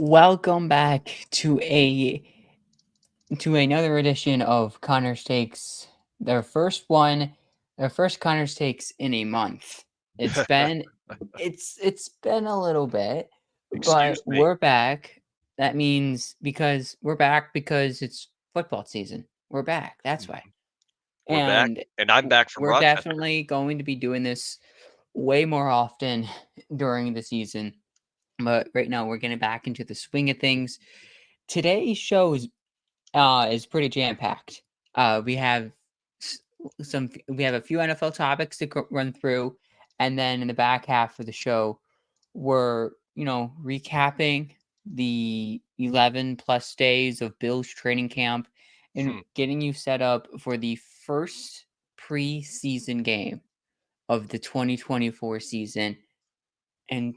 Welcome back to another edition of Connor's Takes. Their first one, their first Connor's Takes in a month. It's been it's been a little bit, but Excuse me. we're back. That means because we're back because it's football season. We're back. That's why. Mhm. We're back, And and I'm back from we're Rochester. definitely going to be doing this way more often during the season. But right now we're getting back into the swing of things. Today's show is pretty jam packed. We have s- we have a few NFL topics to run through, and then in the back half of the show, we're recapping the 11 plus days of Bills training camp and Hmm. getting you set up for the first preseason game of the 2024 season. And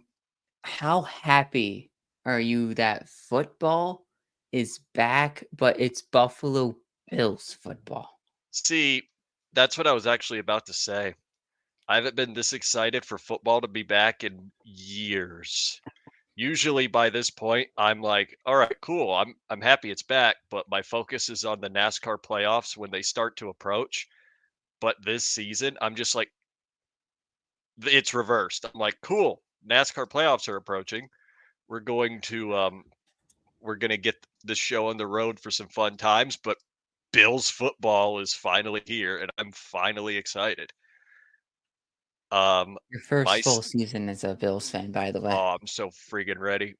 how happy are you that football is back, but it's Buffalo Bills football? See, that's what I was actually about to say. I haven't been this excited for football to be back in years. Usually by this point, I'm like, all right, cool. I'm happy it's back, but my focus is on the NASCAR playoffs when they start to approach. But this season, I'm just like, it's reversed. I'm like, cool. NASCAR playoffs are approaching. We're going to we're going to get the show on the road for some fun times, but Bills football is finally here, and I'm finally excited. Your My first full season as a Bills fan, by the way. I'm so freaking ready.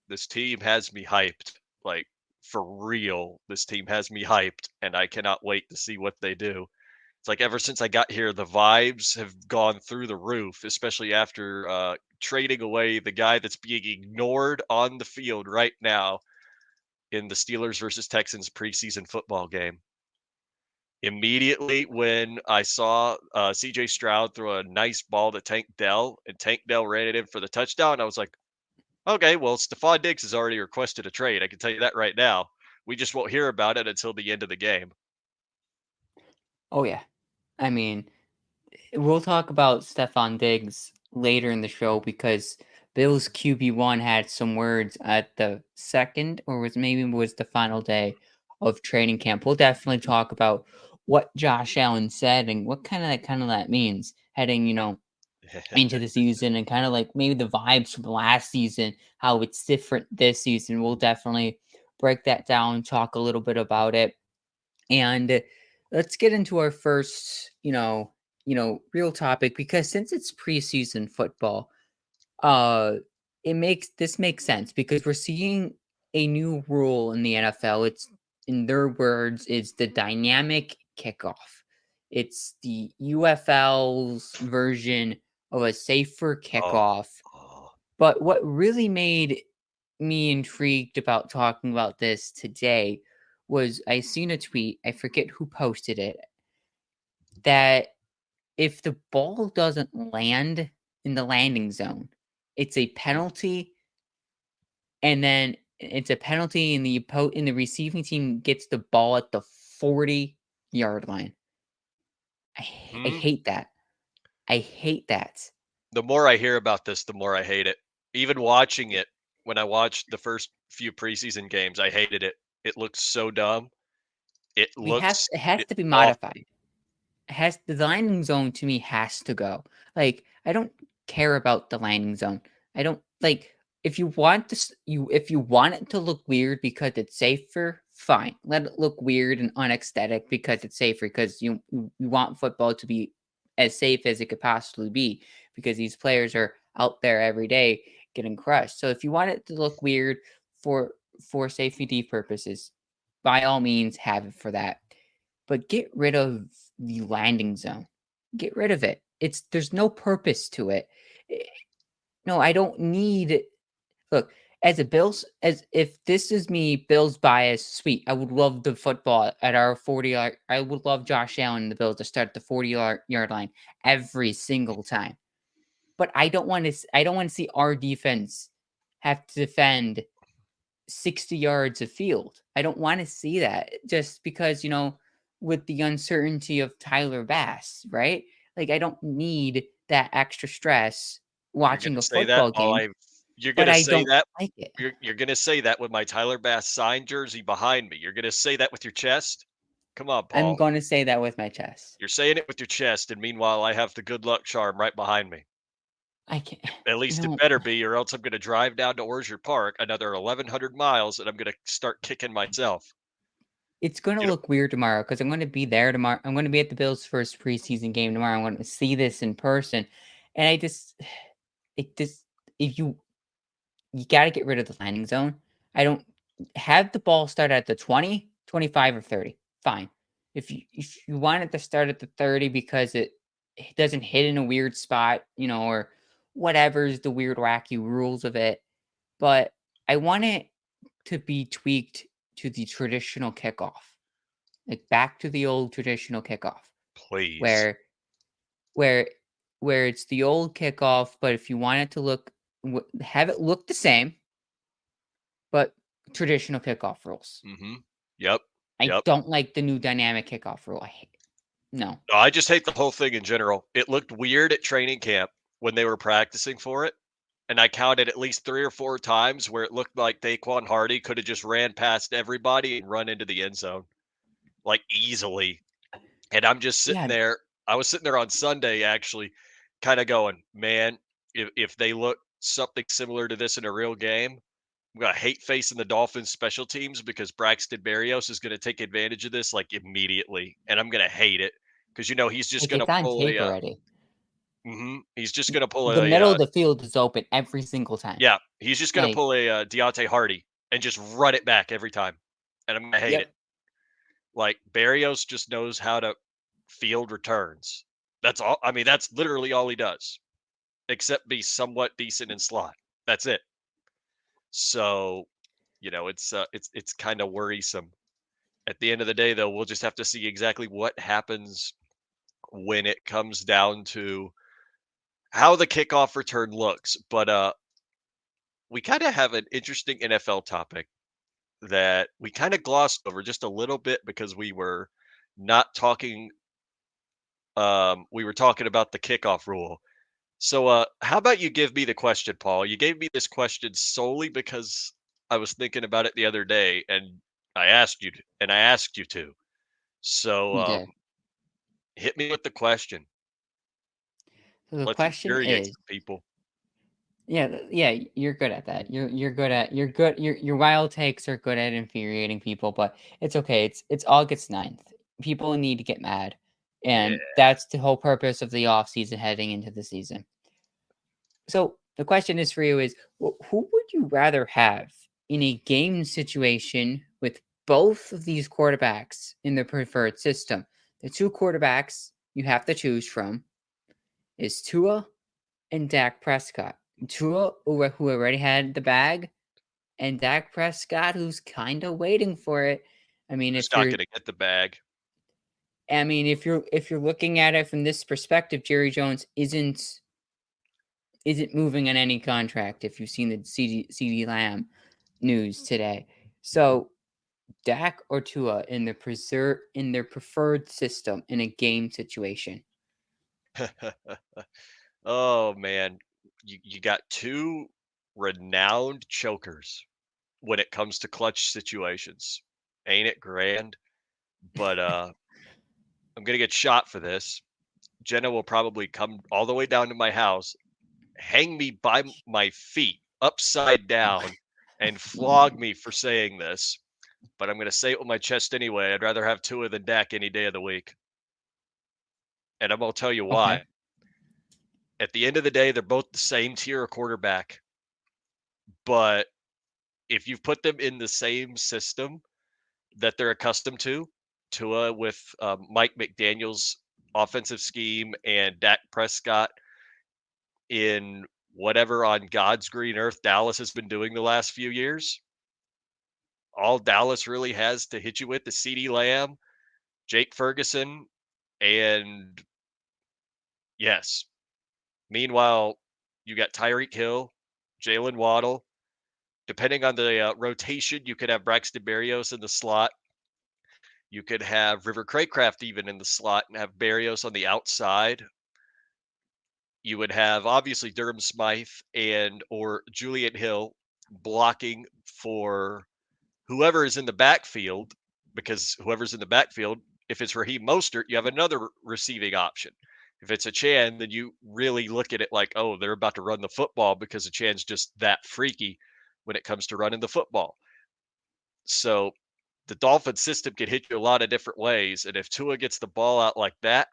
This team has me hyped, like for real. This team has me hyped, and I cannot wait to see what they do. It's like ever since I got here, the vibes have gone through the roof, especially after trading away the guy that's being ignored on the field right now in the Steelers versus Texans preseason football game. Immediately when I saw CJ Stroud throw a nice ball to Tank Dell and Tank Dell ran it in for the touchdown, I was like, okay, well, Stephon Diggs has already requested a trade. I can tell you that right now. We just won't hear about it until the end of the game. Oh yeah, I mean, we'll talk about Stefan Diggs later in the show because Bills QB1 had some words at the second or was the final day of training camp. We'll definitely talk about what Josh Allen said and what kind of that means heading, into the season and kind of like maybe the vibes from last season, how it's different this season. We'll definitely break that down, talk a little bit about it. And let's get into our first, real topic because since it's preseason football, uh makes sense because we're seeing a new rule in the NFL. It's in their words, it's the dynamic kickoff. It's the UFL's version of a safer Oh, kickoff. oh. But what really made me intrigued about talking about this today was I seen a tweet, I forget who posted it, that if the ball doesn't land in the landing zone, it's a Hmm. penalty, and then it's a penalty, and the receiving team gets the ball at the 40-yard line. I Hmm. hate that. I hate that. The more I hear about this, the more I hate it. Even watching it, when I watched the first few preseason games, I hated it. It looks so dumb. It has It's to be modified. awful. Has the landing zone to me has to go. Like, I don't care about the landing zone. I don't like if you want this you if you want it to look weird because it's safer, fine. Let it look weird and unaesthetic because it's safer because you want football to be as safe as it could possibly be because these players are out there every day getting crushed. So if you want it to look weird for safety purposes, by all means have it for that. But get rid of the landing zone. Get rid of it. There's no purpose to it. Eh, No, I don't need look, as a Bills as if this is me, Bills bias, sweet. I would love the football at our 40-yard. I would love Josh Allen and the Bills to start the 40-yard line every single time. But I don't want to see our defense have to defend 60 yards of field. I don't want to see that just because, with the uncertainty of Tyler Bass, right? Like, I don't need that extra stress You're watching gonna a say that football while game. You're but gonna I say don't that like it. you're gonna say that with my Tyler Bass signed jersey behind me. You're gonna say that with your chest? Come on, I'm Paul. gonna say that with my chest. You're saying it with your chest, and meanwhile, I have the good luck charm right behind me. I can't, At you least it know, better be, or else I'm gonna drive down to Orchard Park another 1,100 miles, and I'm gonna start kicking myself. it's gonna You know look weird tomorrow because I'm gonna be there tomorrow. I'm gonna be at the Bills' first preseason game tomorrow. I'm gonna see this in person, and I just, it just, if you gotta get rid of the landing zone. I don't have the ball start at the 20, 25, or 30. Fine. If you want it to start at the 30 because it doesn't hit in a weird spot, or whatever's the weird wacky rules of it. But I want it to be tweaked to the traditional kickoff. Like back to the old traditional kickoff please. where where where it's the old kickoff, but if you want it to have it look the same, but traditional kickoff rules. Mhm. Yep, I yep. don't like the new dynamic kickoff rule. I hate it. No. No, I just hate the whole thing in general. It looked weird at training camp when they were practicing for it, and I counted at least 3 or 4 times where it looked like Daquan Hardy coulda just ran past everybody and run into the end zone, like, easily. And I'm just sitting Yeah, there I was sitting there on Sunday actually kinda going, "Man, if they look something similar to this in a real game, I'm gonna hate facing the Dolphins special teams because Braxton Berrios is gonna take advantage of this, like, immediately, and I'm gonna hate it because he's just like gonna it's on pull tape already. he's just gonna pull The a, middle of the field is open every single time. yeah, he's just gonna Like, pull a, Deontay Hardy and just run it back every time, and I'm gonna hate it. yep. Like, Berrios just knows how to field returns. That's all I mean, that's literally all he does, except be somewhat decent in slot. That's it. So, it's kinda worrisome. At the end of the day, though, we'll just have to see exactly what happens when it comes down to how the kickoff return looks. But we kind of have an interesting NFL topic that we kind of glossed over just a little bit because we were not talking. We were talking about the kickoff rule. So, how about you give me the question, Paul? You gave me this question solely because I was thinking about it the other day, and I asked you to. So, You did. hit me with the question. So the Let's question infuriate is, some people. yeah, yeah, you're good at that. You're good. Your wild takes are good at infuriating people, but it's okay. It's August 9th. People need to get mad. Yeah. And that's the whole purpose of the off season heading into the season. So the question is for you is who would you rather have in a game situation with both of these quarterbacks in the preferred system? The two quarterbacks you have to choose from is Tua and Dak Prescott. Tua, who already had the bag, and Dak Prescott, who's kind of waiting for it. I mean, Who's if not you're, gonna get the bag? if you're looking at it from this perspective, Jerry Jones isn't moving on any contract. If you've seen the CD Lamb news today, Mhm. so Dak or Tua in their preferred system in a game situation. Oh, man. You got 2 renowned chokers when it comes to clutch situations. Ain't it grand? But, I'm gonna get shot for this. Jenna will probably come all the way down to my house, hang me by my feet upside down, and flog me for saying this, but I'm gonna say it with my chest anyway. I'd rather have Tua than Dak any day of the week, and I'm gonna tell you Okay. why. At the end of the day, they're both the same tier of quarterback, but if you put them in the same system that they're accustomed to, Tua with Mike McDaniel's offensive scheme and Dak Prescott in whatever on God's green earth Dallas has been doing the last few years, all Dallas really has to hit you with is CeeDee Lamb, Jake Ferguson, and yes. Meanwhile, you got Tyreek Hill, Jalen Waddle. Depending on the rotation, you could have Braxton Berrios in the slot. You could have River Craycraft even in the slot and have Berrios on the outside. you would have obviously Durham Smythe and or Julian Hill blocking for whoever is in the backfield, because whoever's in the backfield, if it's Raheem Mostert, you have another receiving option. If it's a Chan, then you really look at it like, oh, they're about to run the football because a Chan's just that freaky when it comes to running the football. So the Dolphin system can hit you a lot of different ways. And if Tua gets the ball out like that,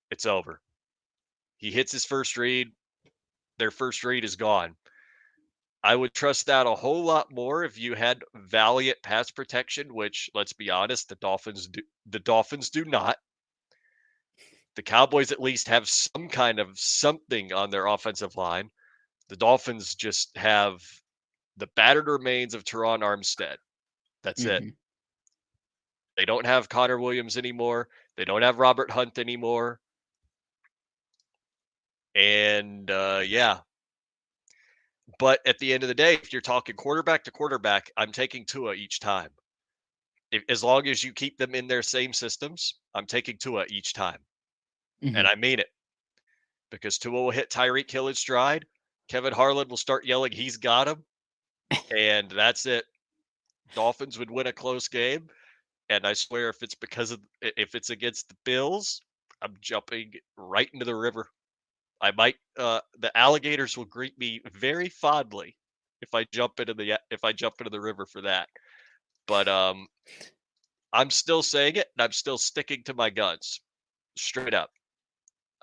it's over. He hits his first read, their first read is gone. I would trust that a whole lot more if you had valiant pass protection, which let's be honest, the Dolphins do not. The Cowboys at least have some kind of something on their offensive line. The Dolphins just have the battered remains of Teron Armstead. That's it. Mhm. They don't have Connor Williams anymore. They don't have Robert Hunt anymore. And yeah, but at the end of the day, if you're talking quarterback to quarterback, I'm taking Tua each time. As long as you keep them in their same systems, I'm taking Tua each time. And Mhm. I mean it, because Tua will hit Tyreek Hill in stride. Kevin Harlan will start yelling, he's got him. And that's it. Dolphins would win a close game. And I swear, if it's against the Bills, I'm jumping right into the river. The alligators will greet me very fondly if I jump into the river for that. But I'm still saying it, and I'm still sticking to my guns, straight up.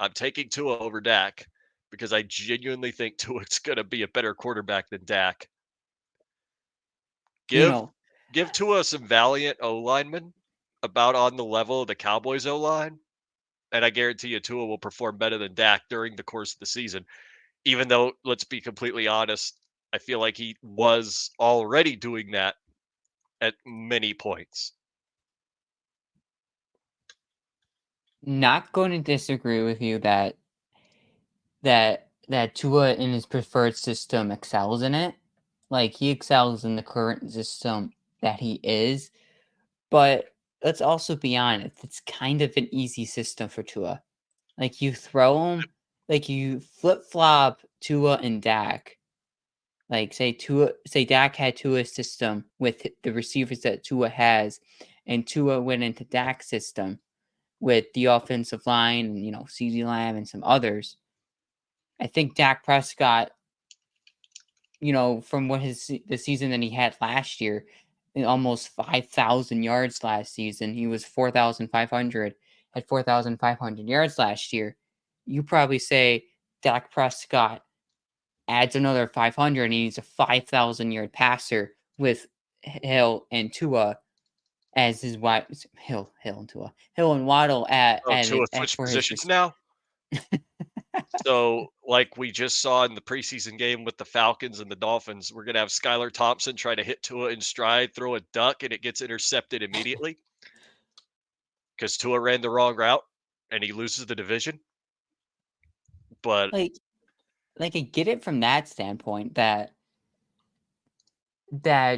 I'm taking Tua over Dak because I genuinely think Tua's going to be a better quarterback than Dak. You Give know, give Tua some valiant O linemen about on the level of the Cowboys O line, and I guarantee you Tua will perform better than Dak during the course of the season. Even though, let's be completely honest, I feel like he was already doing that at many points. not going to disagree with you that Tua in his preferred system excels in it. Like he excels in the current system that he is, but let's also be honest, it's kind of an easy system for Tua. Like you throw him, like you flip flop Tua and Dak. Like say Dak had Tua's system with the receivers that Tua has, and Tua went into Dak's system with the offensive line and CeeDee Lamb and some others. I think Dak Prescott, from the season that he had last year, almost 5,000 yards last season. He was 4,500, had 4,500 yards last year. You probably say Dak Prescott adds another 500 and he's a 5,000-yard passer with Hill and Tua as his wide Hill and Tua. Hill and Waddle Oh, Tua at switched for his positions now? So, like we just saw in the preseason game with the Falcons and the Dolphins, we're gonna have Skylar Thompson try to hit Tua in stride, throw a duck, and it gets intercepted immediately because Tua ran the wrong route and he loses the division. But like I get it from that standpoint that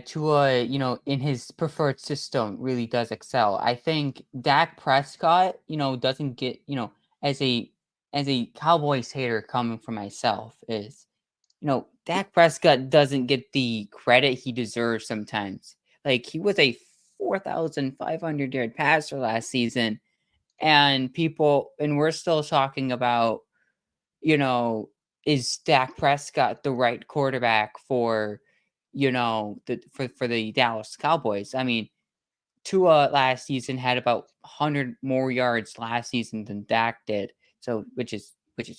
Tua, in his preferred system really does excel. I think Dak Prescott, doesn't get, as a Cowboys hater coming from myself is, Dak Prescott doesn't get the credit he deserves sometimes. Like he was a 4,500-yard passer last season and we're still talking about, you know, is Dak Prescott the right quarterback for, for the Dallas Cowboys? I mean, Tua last season had about 100 more yards last season than Dak did. So, which is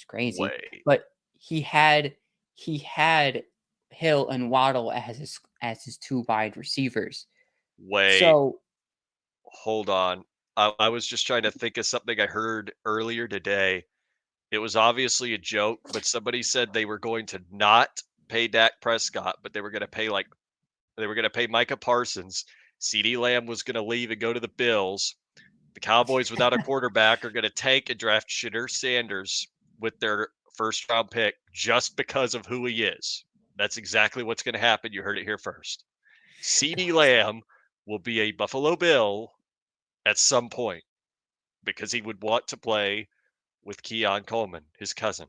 crazy. wait, But he had Hill and Waddle as his two wide receivers. wait, So, hold on. I was just trying to think of something I heard earlier today. It was obviously a joke, but somebody said they were going to not pay Dak Prescott, but they were going to pay Micah Parsons. CeeDee Lamb was going to leave and go to the Bills. The Cowboys, without a quarterback, are going to tank and draft Shadur Sanders with their first round pick just because of who he is. That's exactly what's going to happen. You heard it here first. CeeDee Lamb will be a Buffalo Bill at some point because he would want to play with Keon Coleman, his cousin.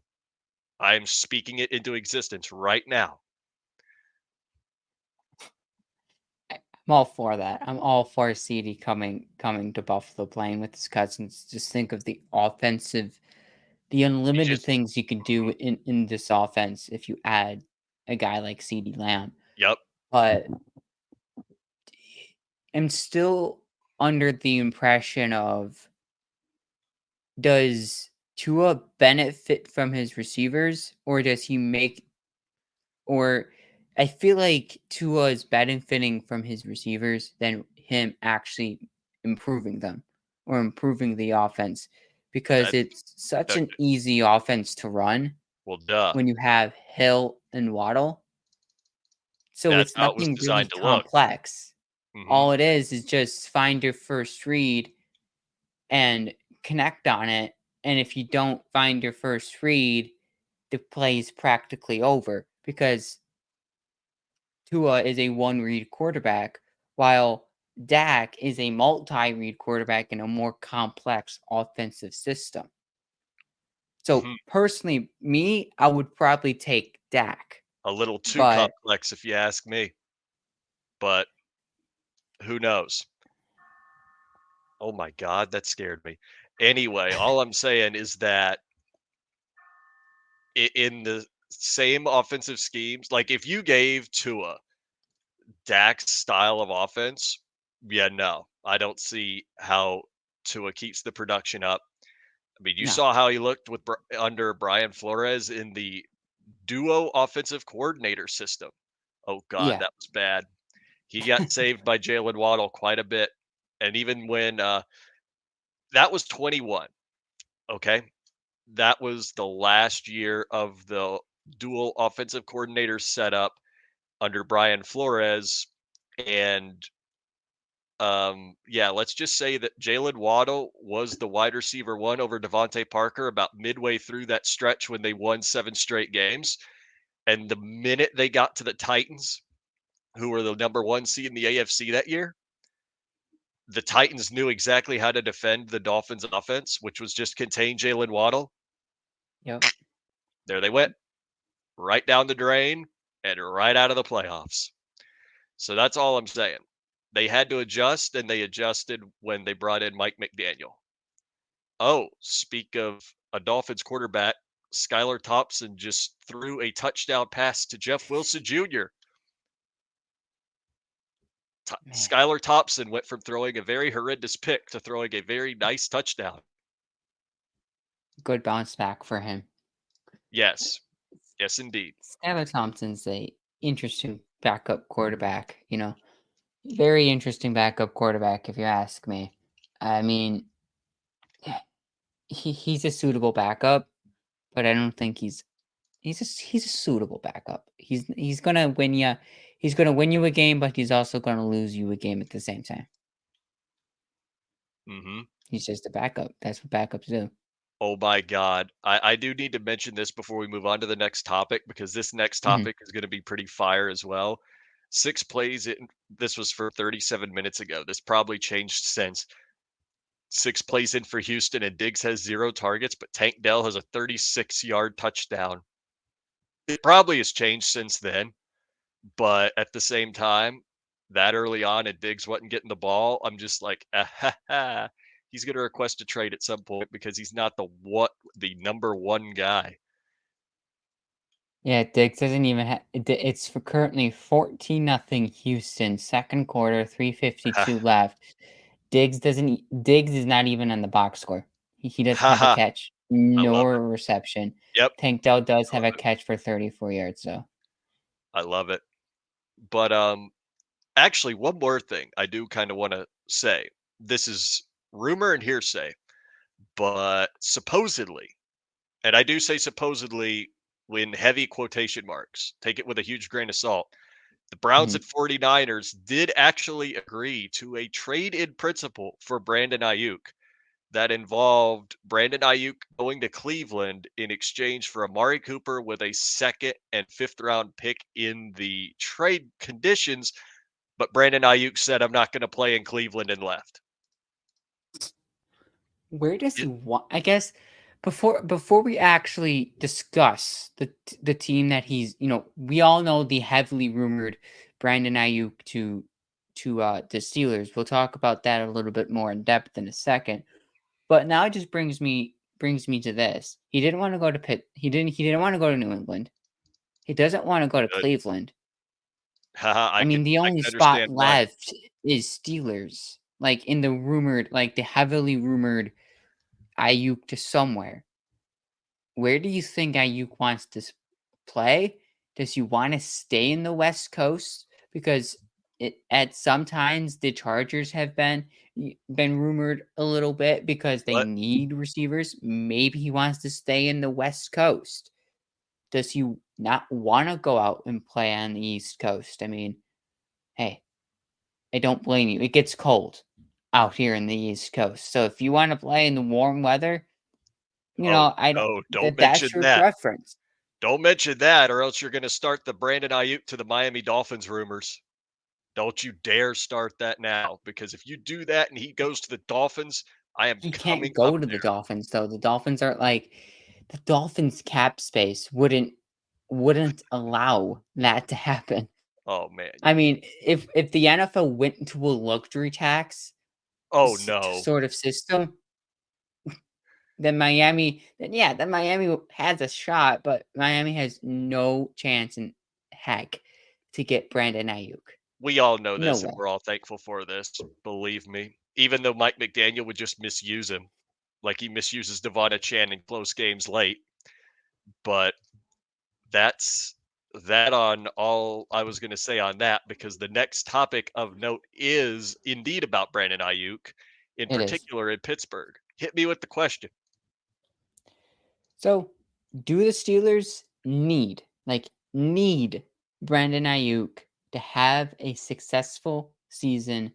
I'm speaking it into existence right now. I'm all for that. I'm all for CD coming to Buffalo playing with his cousins. Just think of the He unlimited just things you can do mhm, in this offense if you add a guy like CD Lamb. yep. But I'm still under the impression of, does Tua benefit from his receivers, or does he make or I feel like Tua is benefiting from his receivers than him actually improving them or improving the offense, because That's it's such that an easy offense to run well, duh. when you have Hill and Waddle. So That's it's how it was nothing really designed to look. complex. All Mhm. it is just find your first read and connect on it. And if you don't find your first read, the play is practically over because Tua is a one read quarterback, while Dak is a multi read quarterback in a more complex offensive system. So Mhm. personally, me, I would probably take Dak, A little too but complex if you ask me, but who knows? Oh my god, that scared me. Anyway, all I'm saying is that in the same offensive schemes, like if you gave Tua Dak's style of offense, yeah, no, I don't see how Tua keeps the production up. I mean, you no, saw how he looked with under Brian Flores in the duo offensive coordinator system. Oh God, yeah, that was bad. He got saved by Jalen Waddle quite a bit, and even when that was 21, okay, that was the last year of the dual offensive coordinator setup under Brian Flores, and yeah, let's just say that Jalen Waddle was the wide receiver one over Devontae Parker about midway through that stretch when they won 7 straight games. And the minute they got to the Titans, who were the number one seed in the AFC that year, the Titans knew exactly how to defend the Dolphins' offense, which was just contain Jalen Waddle. yep. There they went, right down the drain and right out of the playoffs. So that's all I'm saying. They had to adjust, and they adjusted when they brought in Mike McDaniel. Oh, speak of a Dolphins quarterback, Skylar Thompson just threw a touchdown pass to Jeff Wilson Jr. Man, Skylar Thompson went from throwing a very horrendous pick to throwing a very nice touchdown. good bounce back for him. Yes. Yes, indeed. Skylar Thompson's a interesting backup quarterback. Very interesting backup quarterback, if you ask me. I mean, he's a suitable backup, but I don't think he's a suitable backup. He's gonna win you a game, but he's also gonna lose you a game at the same time. Hmm. He's just a backup. That's what backups do. Oh my God. I do need to mention this before we move on to the next topic because this next Mhm. topic is going to be pretty fire as well. Six plays in, this was for 37 minutes ago. This probably changed since. 6 plays in for Houston, and Diggs has 0 targets, but Tank Dell has a 36-yard touchdown. It probably has changed since then, but at the same time, that early on and Diggs wasn't getting the ball, I'm just like, ah, ha, ha. He's going to request a trade at some point because he's not the number one guy. Yeah, Diggs doesn't even have. It's for currently 14-0 Houston. Second quarter, 3:52 Ha left. Diggs is not even on the box score. He doesn't ha have a ha. catch I love nor it. a reception. Yep, Tank Dell does I have love a it. catch for 34 yards, though. I love it. But actually, one more thing I do kind of want to say. This is rumor and hearsay, but supposedly, and I do say supposedly in heavy quotation marks, take it with a huge grain of salt. The Browns Mhm. and 49ers did actually agree to a trade in principle for Brandon Ayuk that involved Brandon Ayuk going to Cleveland in exchange for Amari Cooper with a second and fifth round pick in the trade conditions. But Brandon Ayuk said, I'm not going to play in Cleveland and left. Where does he It- want? I guess before we actually discuss the team that he's, we all know the heavily rumored Brandon Ayuk to the Steelers. We'll talk about that a little bit more in depth in a second. But now it just brings me to this. He didn't want to go to Pitt. He didn't want to go to New England. He doesn't want to go to Good. Cleveland. Haha, I mean, the I only can spot understand why. left is Steelers. Like in the rumored, like the heavily rumored Ayuk to somewhere. Where do you think Ayuk wants to play? Does he want to stay in the West Coast? Because at sometimes the Chargers have been rumored a little bit because they What? need receivers. Maybe he wants to stay in the West Coast. Does he not want to go out and play on the East Coast? I mean, hey, I don't blame you. It gets cold out here in the East Coast. So if you want to play in the warm weather, Oh, I don't no, don't that's mention your that. preference. Don't mention that, or else you're gonna start the Brandon Ayuk to the Miami Dolphins rumors. Don't you dare start that now, because if you do that and he goes to the Dolphins, I am He can't coming up go to the there. Dolphins, though. The Dolphins cap space wouldn't allow that to happen. Oh, man. I mean, if the NFL went into a luxury tax Oh, no. sort of system, then Miami has a shot, but Miami has no chance in heck to get Brandon Ayuk. We all know No this, and way. we're all thankful for this, believe me. Even though Mike McDaniel would just misuse him, like he misuses Devonta Chan in close games late, but that's that on all I was gonna say on that, because the next topic of note is indeed about Brandon Ayuk, in It is. particular in Pittsburgh. Hit me with the question. So, do the Steelers need Brandon Ayuk to have a successful season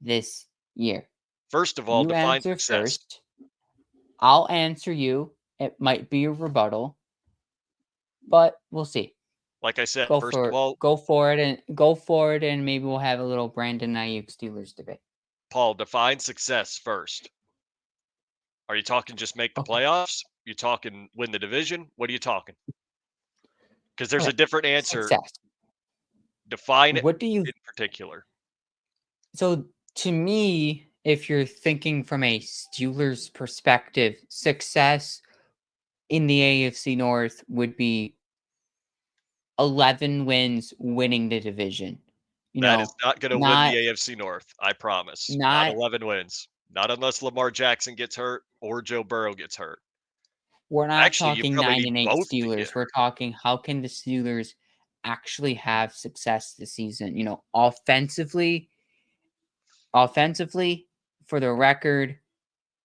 this year? First of all, You define answer success. first. I'll answer you. It might be a rebuttal, but we'll see. Like I said, Go first of for all, go for it, and maybe we'll have a little Brandon Ayuk Steelers debate. Paul, define success first. Are you talking just make the Okay. playoffs? You talking win the division? What are you talking? Because there's a Okay. different answer. Success. Define it What do you in particular. So to me, if you're thinking from a Steelers perspective, success in the AFC North would be 11 wins winning the division. You That is know, not going to win not the AFC North. I promise. Not not 11 wins. Not unless Lamar Jackson gets hurt or Joe Burrow gets hurt. we're not Actually, you talking probably 9 need and 8 both to get Steelers. We're hurt. talking how can the Steelers actually have success this season, offensively for the record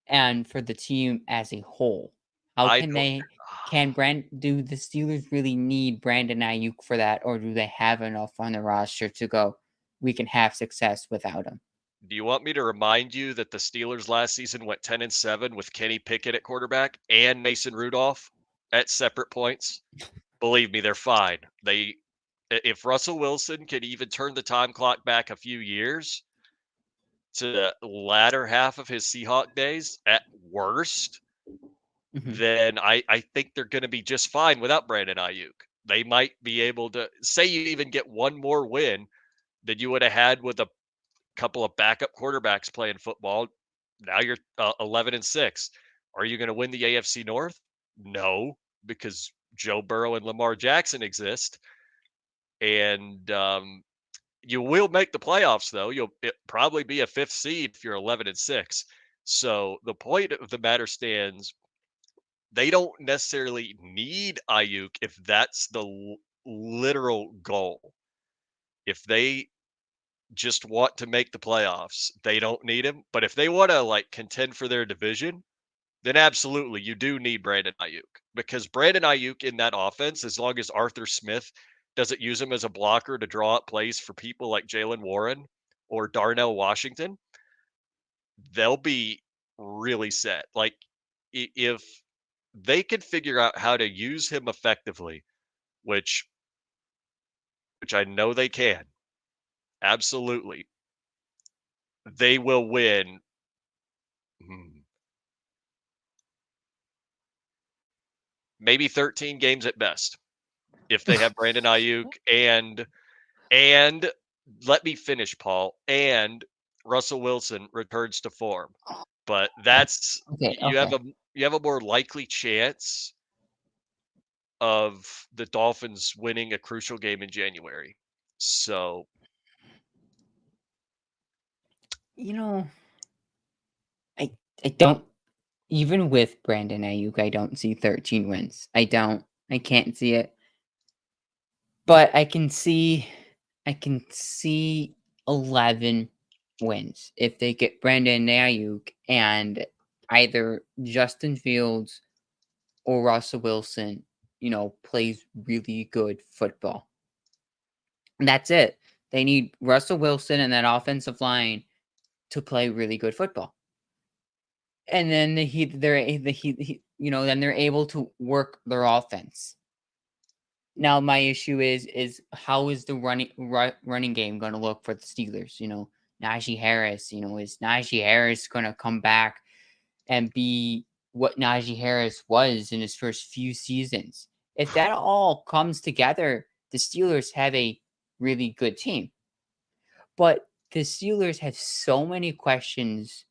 and for the team as a whole. How I can don't. they do the Steelers really need Brandon Ayuk for that, or do they have enough on the roster to go, we can have success without him? Do you want me to remind you that the Steelers last season went 10-7 with Kenny Pickett at quarterback and Mason Rudolph at separate points? Believe me, they're fine. If Russell Wilson can even turn the time clock back a few years to the latter half of his Seahawk days at worst, Mhm. then I think they're going to be just fine without Brandon Ayuk. They might be able to say you even get one more win than you would have had with a couple of backup quarterbacks playing football. Now you're 11-6. Are you going to win the AFC North? No, because Joe Burrow and Lamar Jackson exist, and you will make the playoffs. Though it probably be a fifth seed if you're 11-6. So the point of the matter stands. They don't necessarily need Ayuk if that's the literal goal. If they just want to make the playoffs, they don't need him. But if they want to like contend for their division, then absolutely you do need Brandon Ayuk, because Brandon Ayuk in that offense, as long as Arthur Smith doesn't use him as a blocker to draw up plays for people like Jalen Warren or Darnell Washington, they'll be really set. Like if they could figure out how to use him effectively, which I know they can, absolutely, they will win. Hmm, maybe 13 games at best if they have Brandon Ayuk and let me finish, Paul, and Russell Wilson returns to form. But that's Okay, you have okay. a more likely chance of the Dolphins winning a crucial game in January. So, You know, I I don't even with Brandon Ayuk, I don't see 13 wins. I don't. I can't see it. But I can see 11 wins if they get Brandon Ayuk and either Justin Fields or Russell Wilson, plays really good football. And that's it. They need Russell Wilson and that offensive line to play really good football. And then then they're able to work their offense. Now my issue is how is the running game going to look for the Steelers? Najee Harris. Is Najee Harris going to come back and be what Najee Harris was in his first few seasons? If that all comes together, the Steelers have a really good team. But the Steelers have so many questions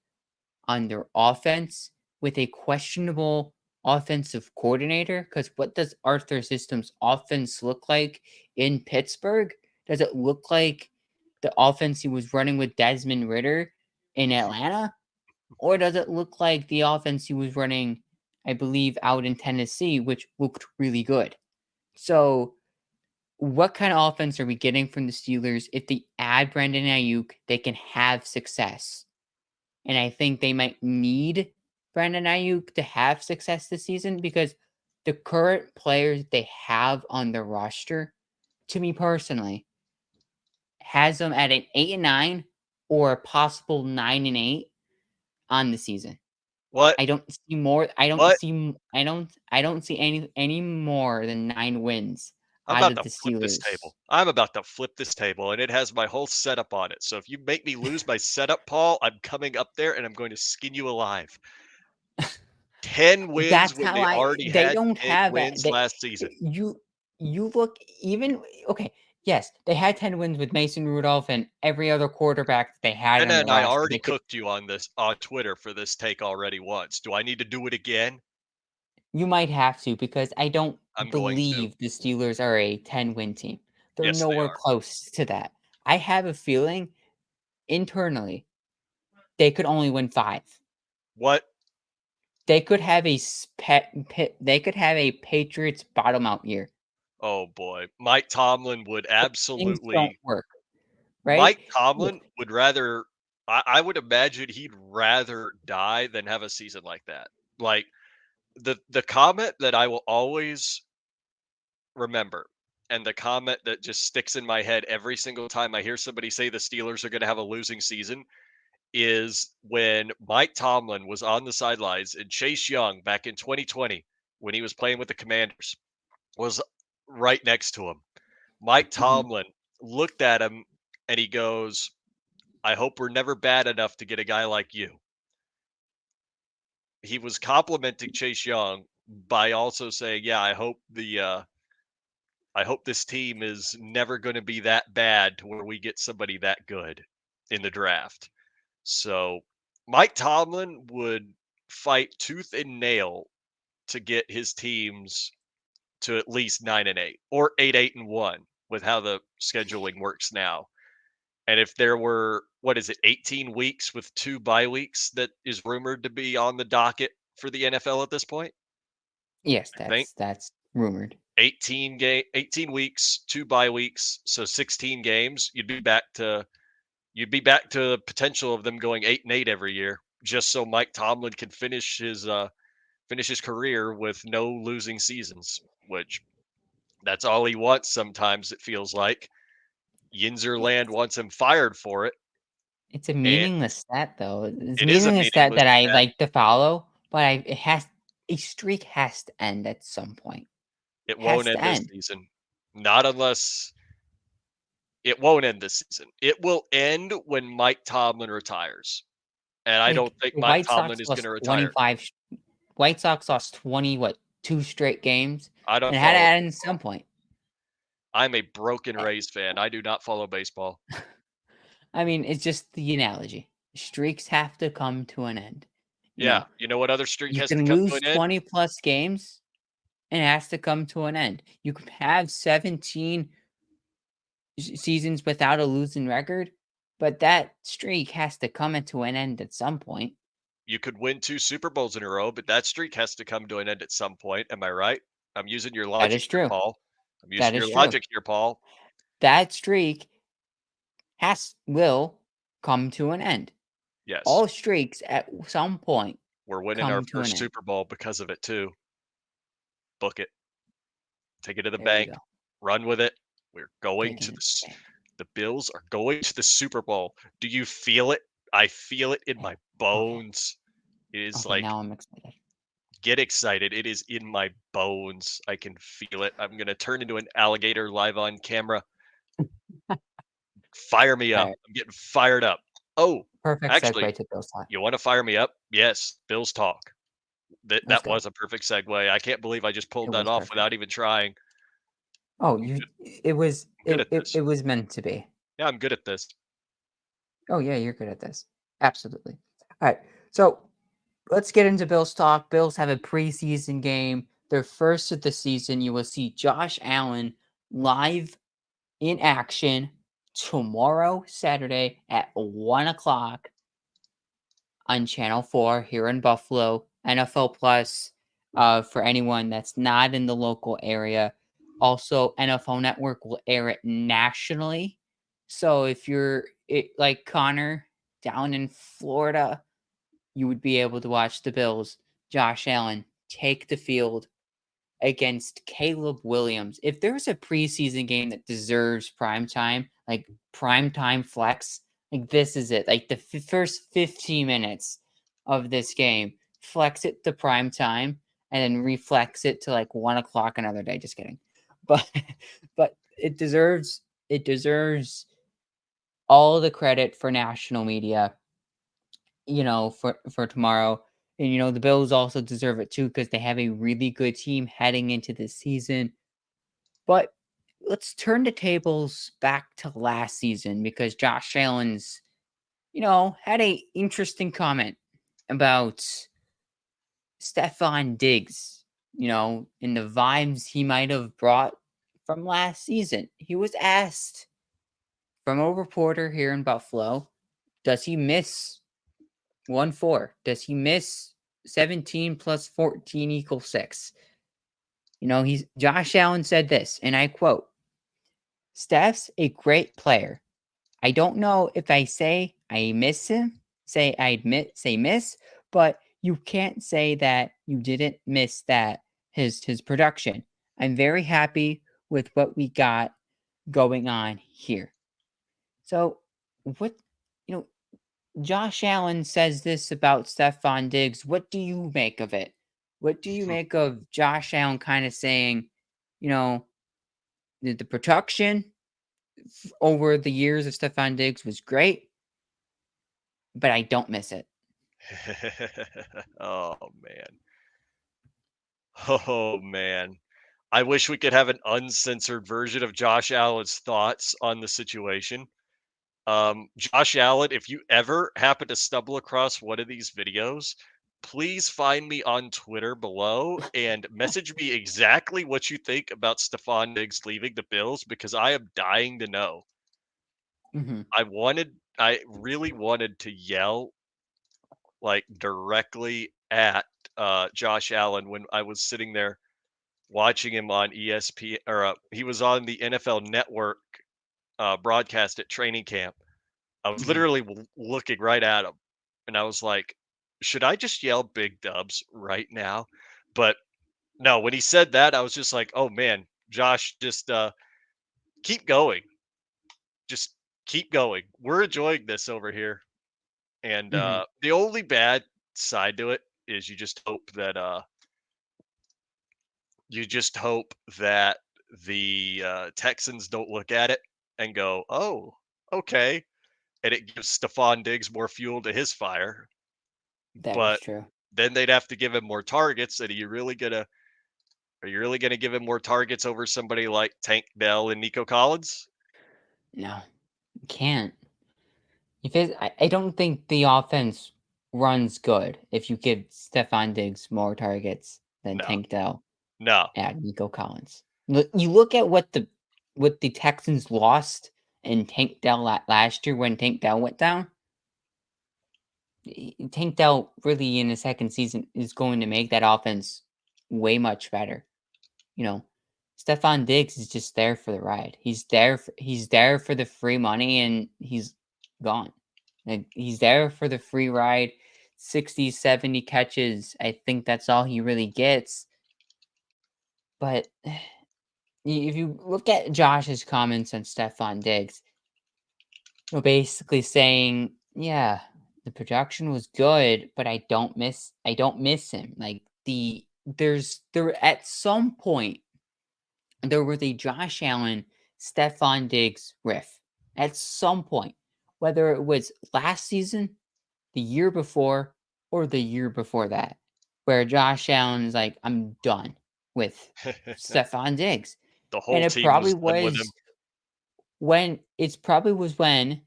on their offense with a questionable offensive coordinator. Because what does Arthur System's offense look like in Pittsburgh? Does it look like the offense he was running with Desmond Ritter in Atlanta? Or does it look like the offense he was running, I believe, out in Tennessee, which looked really good? So, what kind of offense are we getting from the Steelers? If they add Brandon Ayuk, they can have success. And I think they might need Brandon Ayuk to have success this season because the current players they have on their roster, to me personally, has them at an 8-9 or a possible 9-8 on the season. what? I don't see more. I don't What? see. I don't see any more than 9 wins I'm out about of to the flip this Steelers. table. I'm about to flip this table, and it has my whole setup on it. So if you make me lose my setup, Paul, I'm coming up there and I'm going to skin you alive. 10 wins That's when how they I. already They had don't 10 have that. wins They last season. you you look even okay. Yes, they had 10 wins with Mason Rudolph and every other quarterback that they had And on their then I roster. already They could. cooked you on this on Twitter for this take already once. Do I need to do it again? You might have to because I don't I'm going to. believe the Steelers are a 10-win team. They're Yes, they nowhere are. close to that. I have a feeling internally they could only win 5. What? They could have they could have a Patriots bottom out year. Oh boy. Mike Tomlin would Things don't absolutely work, right? Mike Look, Tomlin would rather I would imagine he'd rather die than have a season like that. Like the comment that I will always remember and the comment that just sticks in my head every single time I hear somebody say the Steelers are going to have a losing season is when Mike Tomlin was on the sidelines and Chase Young back in 2020 when he was playing with the Commanders was right next to him. Mike mhm, Tomlin looked at him and he goes, "I hope we're never bad enough to get a guy like you." He was complimenting Chase Young by also saying, "Yeah, I hope this team is never going to be that bad to where we get somebody that good in the draft." So Mike Tomlin would fight tooth and nail to get his teams to at least 9-8 or 8-1 with how the scheduling works now. And if there were, what is it, 18 weeks with 2 bye weeks that is rumored to be on the docket for the NFL at this point, yes, I think that's rumored. 18 weeks, 2 bye weeks, so 16 games, you'd be back to the potential of them going 8-8 every year just so Mike Tomlin can finish his career with no losing seasons, which that's all he wants sometimes it feels like. Yinzerland It's wants him fired for it, it's a and meaningless stat though. It's a it is a meaningless stat meaningless that I stat. like to follow, but a streak has to end at some point. It won't Has to end this end. season. Not unless it won't end this season. It will end when Mike Tomlin retires. And I don't Like think the Mike White Tomlin Sox is going to lost retire. 25. White Sox lost 20 what 2 straight games, I don't and had to follow add in some baseball. point. I'm a broken Eh, Rays fan. I do not follow baseball. I mean, it's just the analogy. Streaks have to come to an end. You Yeah, know, you know what other streak you has to can come to lose an end? 20 plus games and it has to come to an end. You could have 17 seasons without a losing record, but that streak has to come into an end at some point. You could win 2 Super Bowls in a row, but that streak has to come to an end at some point. Am I right? I'm using your That logic is here, true. Paul. I'm That using is your true. logic here, Paul. That streak will come to an end. Yes, All streaks at some point we're winning our come to an first end. Super Bowl because of it too. Book it. Take it to the There you bank. go. Run with it. We're going Taking to it back. the Bills are going to the Super Bowl. Do you feel it? I feel it in Yeah. my Okay. bones. It is Okay. like Now I'm excited. get excited. It is in my bones. I can feel it. I'm going to turn into an alligator live on camera. Fire me All up. right. I'm getting fired up. Oh, Perfect actually, segue to Bill's time. you want to fire me up? Yes, Bills talk. Let's That go. was a perfect segue. I can't believe I just It pulled that was off perfect. without even trying. Oh, I'm you. good, It was. I'm good at It this. was meant to be. Yeah, I'm good at this. Oh yeah, you're good at this. Absolutely. All right. So let's get into Bills talk. Bills have a preseason game. Their first of the season. You will see Josh Allen live in action tomorrow, Saturday at 1 o'clock on Channel 4 here in Buffalo. NFL Plus for anyone that's not in the local area. Also, NFL Network will air it nationally. So if you're like Connor down in Florida, you would be able to watch the Bills, Josh Allen, take the field against Caleb Williams. If there's a preseason game that deserves prime time, like prime time flex, like this is it. Like the first 15 minutes of this game, flex it to prime time and then reflex it to like 1 o'clock another day. Just kidding. But but it deserves all the credit for national media, for tomorrow. And the Bills also deserve it too because they have a really good team heading into this season. But let's turn the tables back to last season because Josh Allen's, had a interesting comment about Stefan Diggs, and the vibes he might have brought from last season. He was asked from a reporter here in Buffalo, does he miss 1-4? Does he miss 17 plus 14 equals 6? He's Josh Allen said this, and I quote, Steph's a great player. I don't know if I say I miss him, say miss, but you can't say that you didn't miss that his production. I'm very happy with what we got going on here. So what you know, Josh Allen says this about Stephon Diggs. What do you make of it? What do you make of Josh Allen kind of saying, you know, the production over the years of Stephon Diggs was great, but I don't miss it. Oh man. Oh man. I wish we could have an uncensored version of Josh Allen's thoughts on the situation. Josh Allen, if you ever happen to stumble across one of these videos, please find me on Twitter below and message me exactly what you think about Stephon Diggs leaving the Bills because I am dying to know. Hmm. I really wanted to yell like directly at Josh Allen when I was sitting there watching him on ESPN or he was on the NFL Network broadcast at training camp. I was Hmm. literally looking right at him, and I was like, "Should I just yell big dubs right now?" But no, when he said that, I was just like, "Oh man, Josh, just keep going, just keep going. We're enjoying this over here." And Hmm. the only bad side to it is you just hope that the Texans don't look at it and go, "Oh, okay," and it gives Stephon Diggs more fuel to his fire. That is But true. then they'd have to give him more targets, and are you really gonna Are you really gonna give him more targets over somebody like Tank Dell and Nico Collins? No, you can't. I don't think the offense runs good if you give Stefan Diggs more targets than No, Tank Dell no. and Nico Collins. You look at what the Texans lost in Tank Dell last year when Tank Dell went down. Tank Dell really in the second season is going to make that offense way much better. You know, Stefan Diggs is just there for the ride. He's there for the free money and he's gone. Like he's there for the free ride. 60, 70 catches. I think that's all he really gets. But if you look at Josh's comments on Stefan Diggs, basically saying, yeah, the production was good, but I don't miss him. Like there at some point there was a Josh Allen, Stephon Diggs riff at some point, whether it was last season, the year before, or the year before that, where Josh Allen is like, I'm done with Stephon Diggs. The And whole team was done with him. it probably was when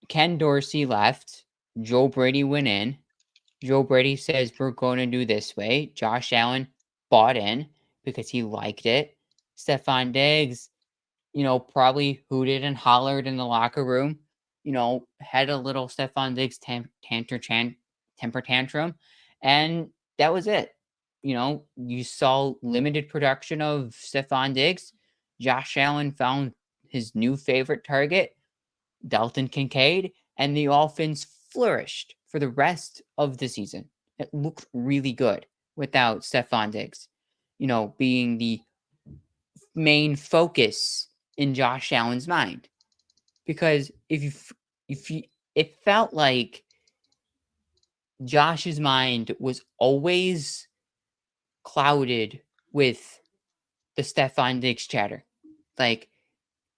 Ken Dorsey left, Joe Brady went in. Joe Brady says, we're going to do this way. Josh Allen bought in because he liked it. Stephon Diggs probably hooted and hollered in the locker room, had a little Stephon Diggs temper tantrum, and that was it. You saw limited production of Stephon Diggs. Josh Allen found his new favorite target, Dalton Kincaid, and the offense flourished for the rest of the season. It looked really good without Stephon Diggs, being the main focus in Josh Allen's mind. Because if you it felt like Josh's mind was always clouded with the Stephon Diggs chatter. Like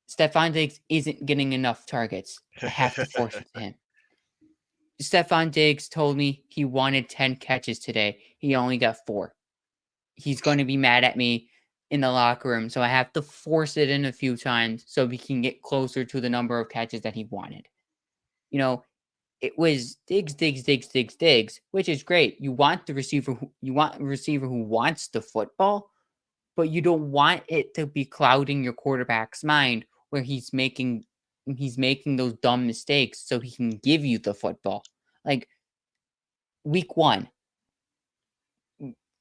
Stephon Diggs isn't getting enough targets. I have to force it to him. Stephon Diggs told me he wanted 10 catches today. He only got 4. He's going to be mad at me in the locker room, so I have to force it in a few times so we can get closer to the number of catches that he wanted. You know, it was Diggs, Diggs, Diggs, Diggs, Diggs, which is great. You want a receiver who wants the football, but you don't want it to be clouding your quarterback's mind where he's making those dumb mistakes so he can give you the football. Like week 1,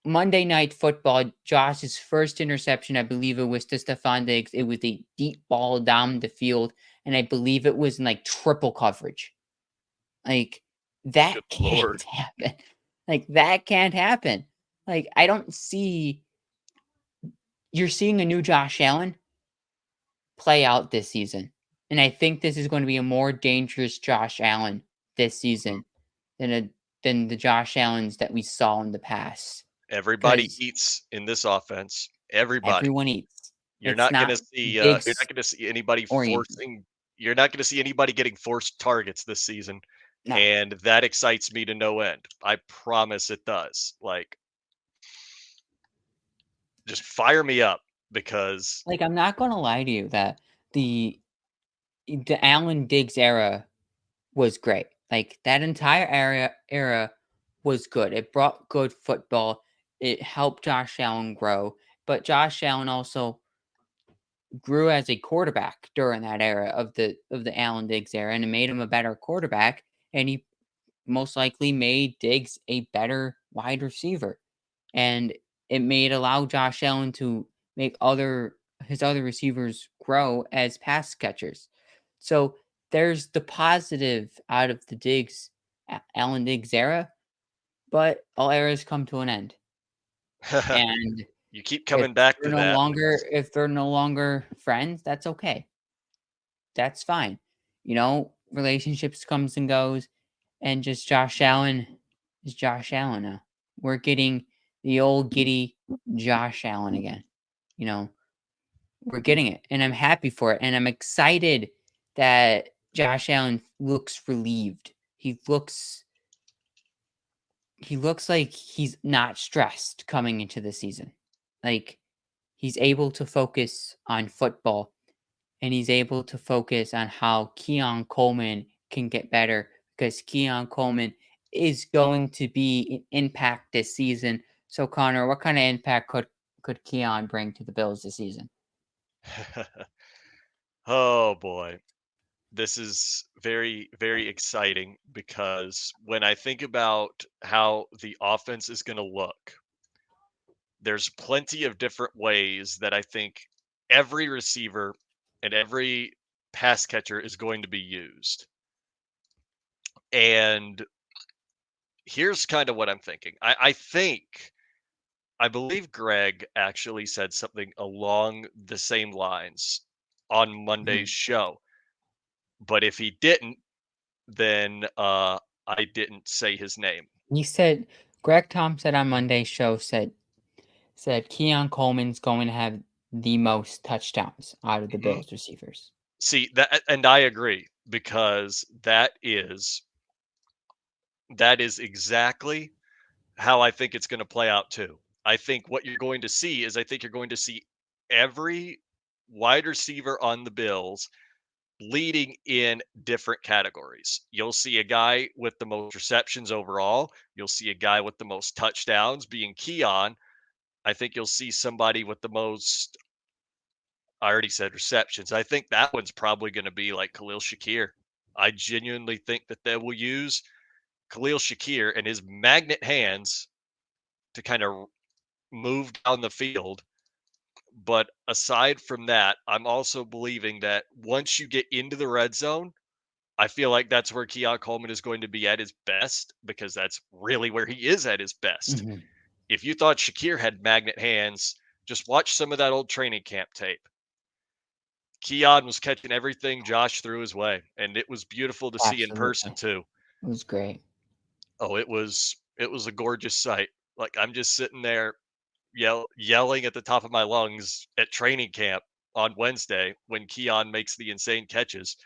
Monday Night Football, Josh's first interception, I believe it was to Stephon Diggs. It was a deep ball down the field, and I believe it was in like triple coverage. Like that Good can't lord. happen. Like that can't happen. Like I don't see you're seeing a new Josh Allen play out this season. And I think this is going to be a more dangerous Josh Allen this Mhm. season than than the Josh Allens that we saw in the past. Everybody Because eats in this offense. Everybody. everyone eats. You're It's not gonna not see, you're not Diggs gonna see anybody oriented. forcing you're not gonna see anybody getting forced targets this season, No. and that excites me to no end. I promise it does. Like, just fire me up because Like I'm not gonna lie to you that the the Allen Diggs era was great. Like that entire era was good. It brought good football. It helped Josh Allen grow, but Josh Allen also grew as a quarterback during that era of the Allen Diggs era, and it made him a better quarterback. And he most likely made Diggs a better wide receiver, and it made allow Josh Allen to make other receivers grow as pass catchers. So there's the positive out of the Allen Diggs era, but all eras come to an end. And you keep if coming back they're to no that, and longer it's if they're no longer friends, that's okay. That's fine. Relationships comes and goes, and just Josh Allen is Josh Allen now. We're getting the old giddy Josh Allen again. You know, we're getting it, and I'm happy for it, and I'm excited that Josh Allen looks relieved. He looks like he's not stressed coming into the season. Like, he's able to focus on football, and he's able to focus on how Keon Coleman can get better because Keon Coleman is going to be an impact this season. So, Connor, what kind of impact could Keon bring to the Bills this season? Oh boy. This is very, very exciting because when I think about how the offense is going to look, there's plenty of different ways that I think every receiver and every pass catcher is going to be used. And here's kind of what I'm thinking. I believe Greg actually said something along the same lines on Monday's Mhm. show. But if he didn't, then I didn't say his name. He said, Greg Tom said on Monday's show, said Keon Coleman's going to have the most touchdowns out of the Mhm. Bills receivers. See that, and I agree because that is exactly how I think it's going to play out too. I think what you're going to see is I think you're going to see every wide receiver on the Bills leading in different categories. You'll see a guy with the most receptions overall. You'll see a guy with the most touchdowns being Keon. I think you'll see somebody with the most, I already said receptions. I think that one's probably going to be like Khalil Shakir. I genuinely think that they will use Khalil Shakir and his magnet hands to kind of move down the field. But aside from that, I'm also believing that once you get into the red zone, I feel like that's where Keon Coleman is going to be at his best because that's really where he is at his best. Mhm. If you thought Shakir had magnet hands, just watch some of that old training camp tape. Keon was catching everything Josh threw his way, and it was beautiful to see in person Absolutely. too. It was great. Oh, it was a gorgeous sight. Like I'm just sitting there yelling at the top of my lungs at training camp on Wednesday when Keon makes the insane catches.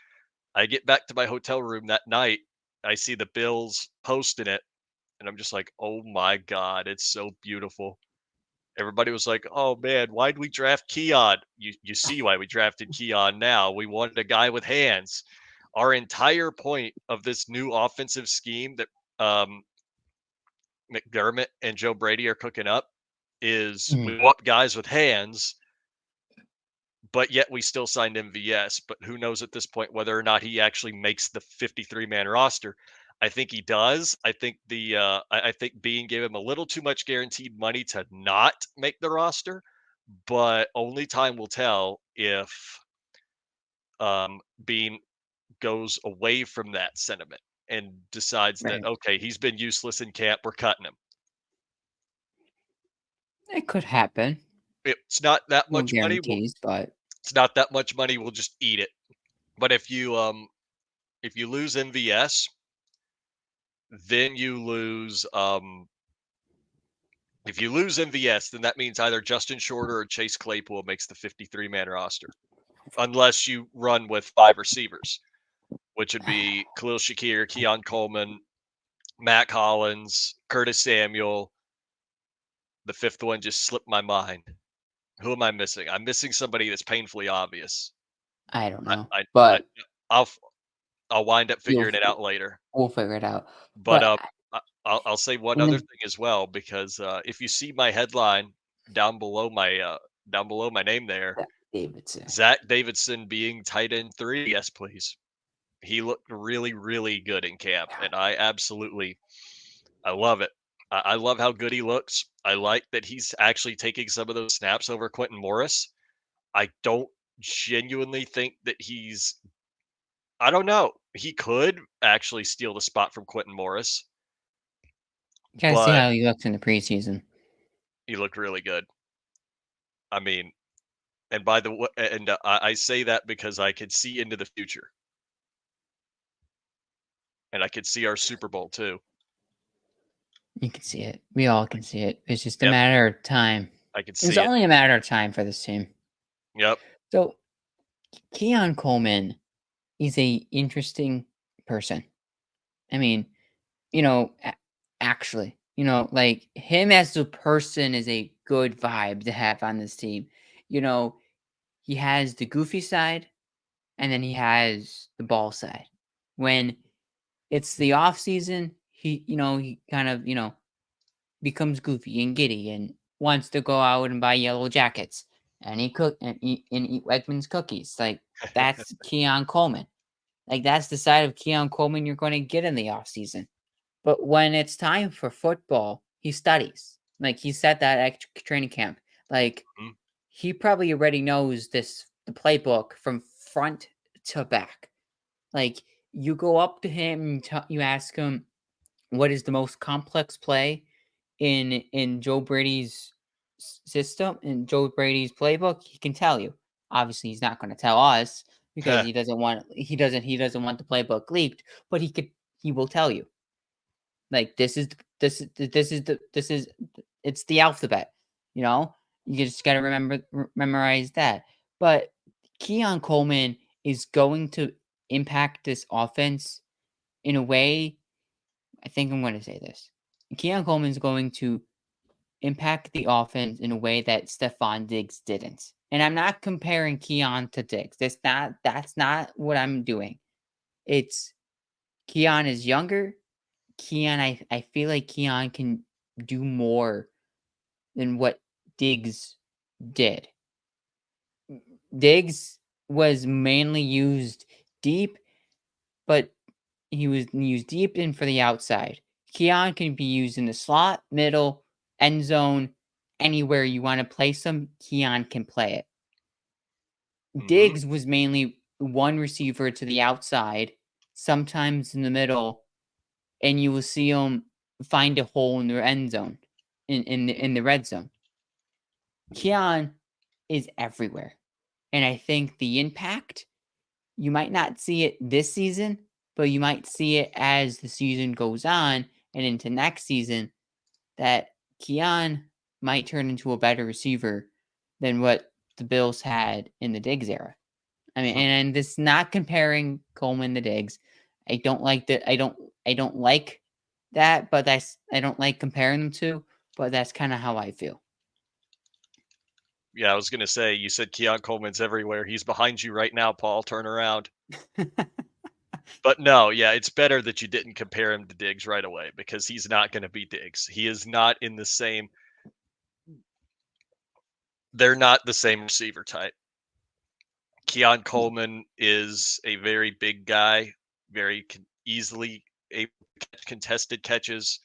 I get back to my hotel room that night. I see the Bills posting it, and I'm just like, oh my God, it's so beautiful. Everybody was like, "Oh man, why'd we draft Keon?" You see why we drafted Keon now. We wanted a guy with hands. Our entire point of this new offensive scheme that um, McDermott and Joe Brady are cooking up is Mhm. we want guys with hands, but yet we still signed MVS. But who knows at this point whether or not he actually makes the 53-man roster? I think he does. I think Bean gave him a little too much guaranteed money to not make the roster, but only time will tell if Bean goes away from that sentiment and decides that Right. okay, he's been useless in camp, we're cutting him. It could happen. It's not that No much money. guarantees, but It's not that much money. We'll just eat it. But if you lose MVS, then you lose if you lose MVS, then that means either Justin Shorter or Chase Claypool makes the 53-man roster, unless you run with five receivers, which would be Khalil Shakir, Keon Coleman, Matt Collins, Curtis Samuel. The fifth one just slipped my mind. Who am I missing? I'm missing somebody that's painfully obvious. I don't I, know. I, I But I'll I'll wind up you'll figuring it out later. we'll figure it out. But But I'll say one in other the thing as well because if you see my headline down below my name there, yeah, Davidson. Zach Davidson being tight end 3, yes please. He looked really really good in camp, and I love it. I love how good he looks. I like that he's actually taking some of those snaps over Quentin Morris. I don't genuinely think that I don't know. He could actually steal the spot from Quentin Morris, Gotta see but how he looks in the preseason. he looked really good. I mean, and by the way, and I say that because I could see into the future, and I could see our Super Bowl too. You can see it. We all can see it. It's just a Yep, matter of time. I could It's see it. only a matter of time for this team. Yep. So Keon Coleman is a interesting person. I mean, you know, actually, like him as a person is a good vibe to have on this team. You know, he has the goofy side, and then he has the ball side. When it's the off season, he kind of, becomes goofy and giddy and wants to go out and buy yellow jackets and eat Wegmans cookies. Like, that's Keon Coleman. Like, that's the side of Keon Coleman you're going to get in the off season. But when it's time for football, he studies. Like, he said that at training camp. Like, Mhm. he probably already knows the playbook from front to back. Like, you go up to him and you ask him what is the most complex play in Joe Brady's system, in Joe Brady's playbook, he can tell you. Obviously, he's not going to tell us because he doesn't want the playbook leaked, but he will tell you. Like, this is it's the alphabet, you know? You just gotta memorize that. But Keon Coleman is going to impact this offense in a way. I think I'm gonna say this. Keon Coleman is going to impact the offense in a way that Stephon Diggs didn't. And I'm not comparing Keon to Diggs. That's not what I'm doing. It's Keon is younger. Keon, I feel like Keon can do more than what Diggs did. Diggs was mainly used deep, but he was used deep in for the outside. Keon can be used in the slot, middle, end zone, anywhere you want to place him. Keon can play it. Mhm. Diggs was mainly one receiver to the outside, sometimes in the middle, and you will see him find a hole in their end zone, in the red zone. Keon is everywhere, and I think the impact, you might not see it this season, but you might see it as the season goes on and into next season, that Keon might turn into a better receiver than what the Bills had in the Diggs era. I mean, Mhm. and this not comparing Coleman to Diggs. I don't like that. I don't like that, but I don't like comparing them to, but that's kind of how I feel. Yeah, I was gonna say, you said Keon Coleman's everywhere. He's behind you right now, Paul. Turn around. But no, yeah, it's better that you didn't compare him to Diggs right away because he's not gonna be Diggs. He is not in the same. They're not the same receiver type. Keon Coleman is a very big guy, very easily able to catch contested catches,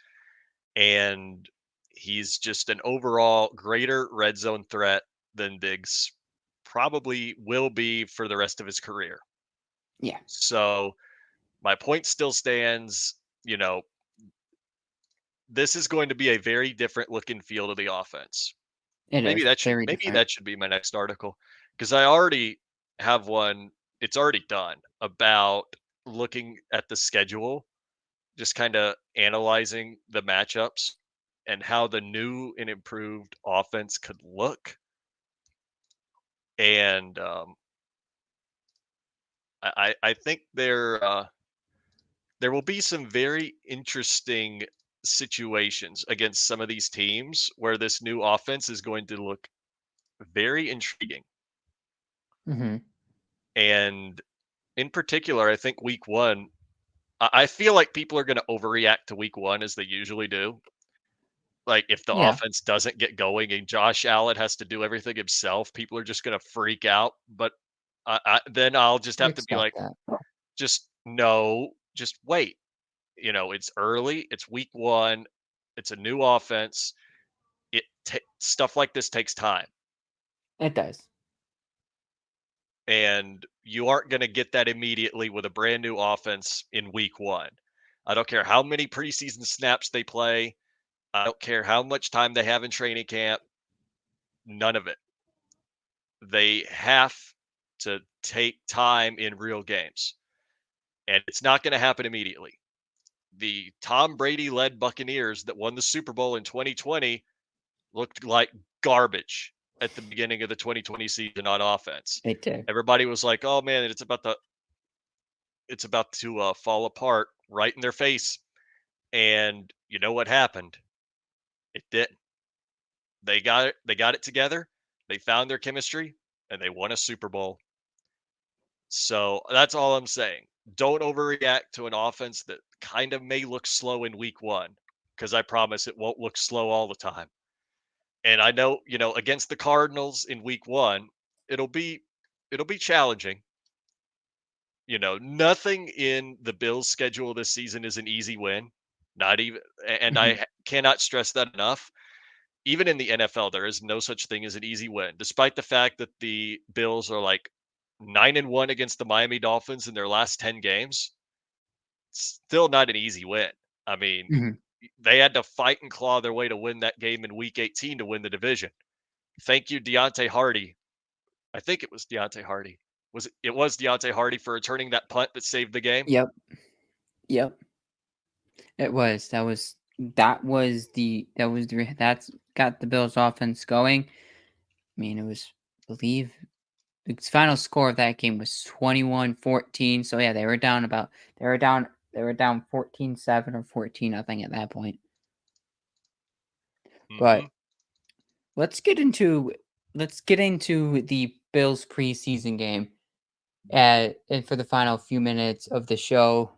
and he's just an overall greater red zone threat than Diggs probably will be for the rest of his career. Yeah, So my point still stands. You know, this is going to be a very different look and feel to the offense. it Maybe is that should very maybe different. that should be my next article because I already have one. It's already done about looking at the schedule, just kind of analyzing the matchups and how the new and improved offense could look. And I think there will be some very interesting situations against some of these teams where this new offense is going to look very intriguing. Hmm. And in particular, I think week one, I feel like people are going to overreact to week one as they usually do. Like if the Yeah, offense doesn't get going and Josh Allen has to do everything himself, people are just going to freak out. But then I'll just you have to be expect like, that. just no, just wait. It's early. It's week one. It's a new offense. Stuff like this takes time, It does. and you aren't going to get that immediately with a brand new offense in week one. I don't care how many preseason snaps they play. I don't care how much time they have in training camp. None of it. They have to take time in real games, and it's not going to happen immediately. The Tom Brady led Buccaneers that won the Super Bowl in 2020 looked like garbage at the beginning of the 2020 season on offense. It did. Everybody was like, "Oh man, it's about to fall apart right in their face." And you know what happened? It didn't. They got it together. They found their chemistry and they won a Super Bowl. So that's all I'm saying. Don't overreact to an offense that kind of may look slow in week 1, because I promise it won't look slow all the time. And I know, against the Cardinals in week 1, it'll be it'll be challenging. Nothing in the Bills' schedule this season is an easy win. Not even, and Mhm. cannot stress that enough. Even in the NFL, there is no such thing as an easy win, despite the fact that the Bills are like 9-1 against the Miami Dolphins in their last 10 games. Still not an easy win. I mean, Mhm. they had to fight and claw their way to win that game in week 18 to win the division. Thank you, Deontay Hardy. I think it was Deontay Hardy. It was Deontay Hardy for returning that punt that saved the game. Yep. Yep. It was. That's got the Bills offense going. I mean, it was, I believe the final score of that game was 21-14. So yeah, they were down 14-7 or 14 nothing at that point. Hmm. But let's get into let's get into the Bills preseason game. And for the final few minutes of the show,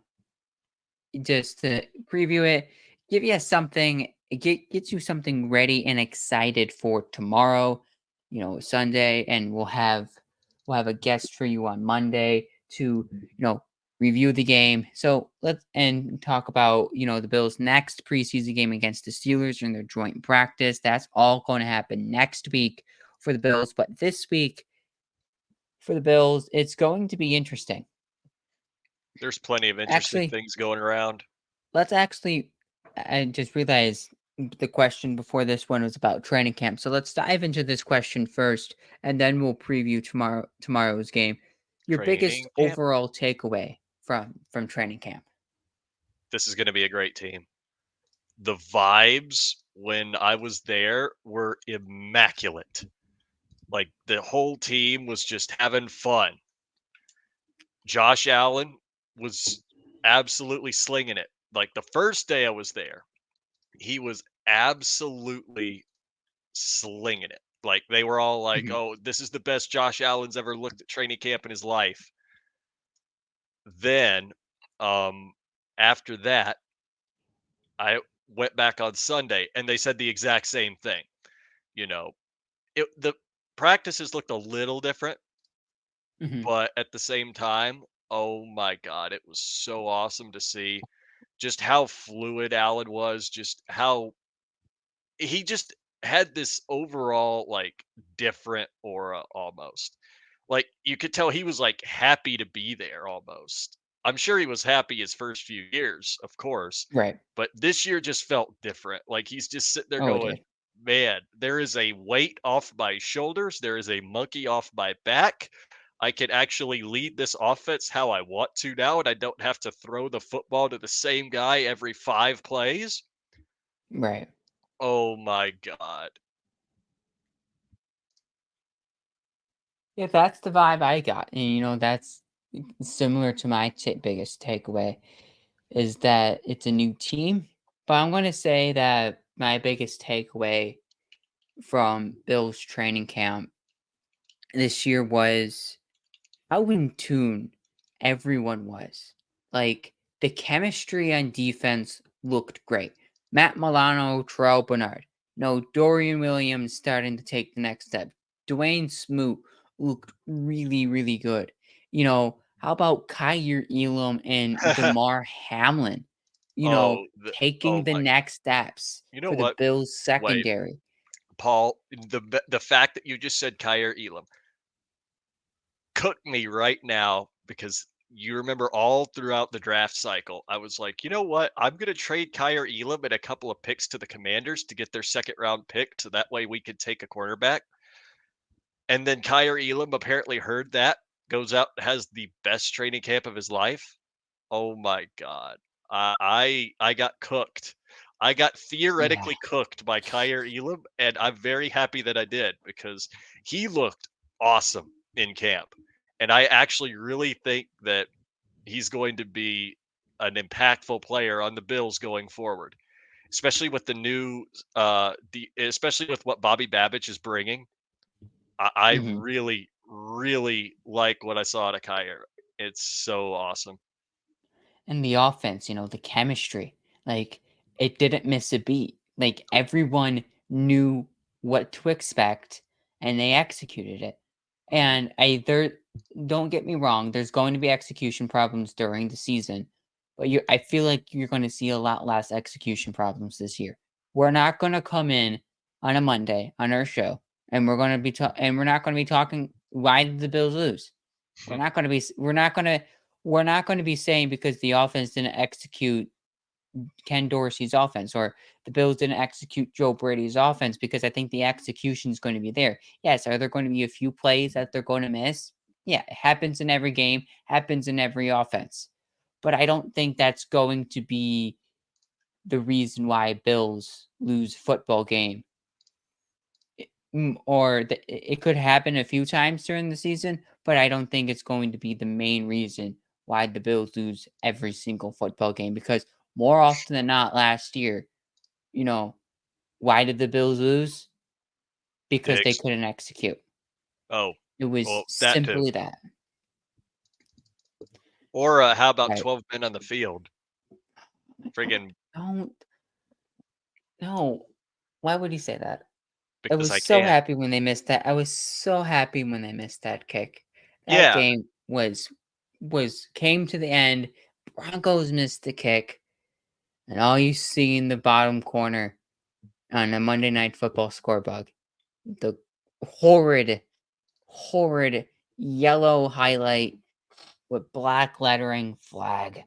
just to preview it, give you something, get you something ready and excited for tomorrow, Sunday, and we'll have a guest for you on Monday to, review the game. So let's and talk about, the Bills' next preseason game against the Steelers in their joint practice. That's all going to happen next week for the Bills, but this week for the Bills, it's going to be interesting. There's plenty of interesting Actually, things going around. let's actually I just realized the question before this one was about training camp. So let's dive into this question first, and then we'll preview tomorrow's game. Your biggest Training camp. overall takeaway from training camp? This is going to be a great team. The vibes when I was there were immaculate. Like the whole team was just having fun. Josh Allen was absolutely slinging it. Like the first day I was there, he was absolutely slinging it. Like they were all like, Mhm, "Oh, this is the best Josh Allen's ever looked at training camp in his life." Then, um, after that, I went back on Sunday, and they said the exact same thing. You know, the practices looked a little different, mhm, but at the same time, oh my god, it was so awesome to see just how fluid Allen was, just how he just had this overall like different aura almost. Like you could tell he was like happy to be there almost. I'm sure he was happy his first few years, of course, right. but this year just felt different. Like he's just sitting there Oh, it going, did. "Man, there is a weight off my shoulders. There is a monkey off my back. I can actually lead this offense how I want to now, and I don't have to throw the football to the same guy every 5 plays." Right. Oh my god. Yeah, that's the vibe I got, and that's similar to my biggest takeaway is that it's a new team. But I'm going to say that my biggest takeaway from Bill's training camp this year was how in tune everyone was. Like the chemistry on defense looked great. Matt Milano, Terrell Bernard. No, Dorian Williams starting to take the next step. Dwayne Smoot looked really, really good. How about Kyer Elam and DeMar Hamlin? Oh, Taking oh the my. next steps You know for the what? Bills Wait, secondary. Paul, the fact that you just said Kyer Elam cooked me right now because you remember all throughout the draft cycle, I was like, you know what? I'm going to trade Kyer Elam and a couple of picks to the Commanders to get their second round pick, so that way we could take a cornerback. And then Kyer Elam apparently heard that, goes out, has the best training camp of his life. Oh my god. I got cooked. I got Yeah. theoretically cooked by Kyer Elam, and I'm very happy that I did because he looked awesome in camp. And I actually really think that he's going to be an impactful player on the Bills going forward. especially with the new, especially with what Bobby Babbage is bringing. I Mhm. really, really like what I saw at Akaya. It's so awesome. And the offense, the chemistry, like, it didn't miss a beat. Like, everyone knew what to expect, and they executed it. And don't get me wrong, there's going to be execution problems during the season, but I feel like you're gonna see a lot less execution problems this year. We're not gonna come in on a Monday on our show, and we're not gonna be talking, "Why did the Bills lose?" We're not gonna be s we're not gonna be saying because the offense didn't execute Ken Dorsey's offense, or the Bills didn't execute Joe Brady's offense, because I think the execution is going to be there. Yes, are there going to be a few plays that they're going to miss? Yeah, it happens in every game, happens in every offense. But I don't think that's going to be the reason why Bills lose football game. Or it could happen a few times during the season, but I don't think it's going to be the main reason why the Bills lose every single football game, because more often than not last year, you know, why did the Bills lose? Because they Picks. couldn't execute. Oh, It was well, that too. simply that. Or how about Right. 12 men on the field? Friggin' Don't no. Why would he say that? I because was I so can. happy when they missed that. I was so happy when they missed that kick. That Yeah. game was came to the end. Broncos missed the kick, and all you see in the bottom corner on a Monday Night Football scorebug, the horrid, horrid yellow highlight with black lettering flag.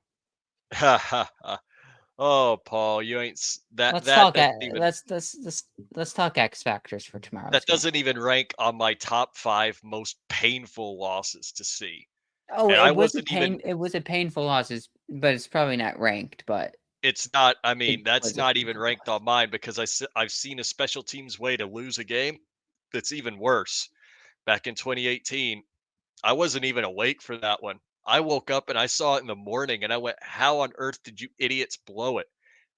Oh, Paul, you ain't Let's talk. doesn't even Let's talk X factors for tomorrow's that game. doesn't even rank on my top 5 most painful losses to see. Oh, And I wasn't even it was a painful loss, but it's probably not ranked, but it's not I it mean, that's was a not even painful ranked loss. on mine because I've seen a special teams way to lose a game that's even worse. Back in 2018, I wasn't even awake for that one. I woke up and I saw it in the morning and I went, "How on earth did you idiots blow it?"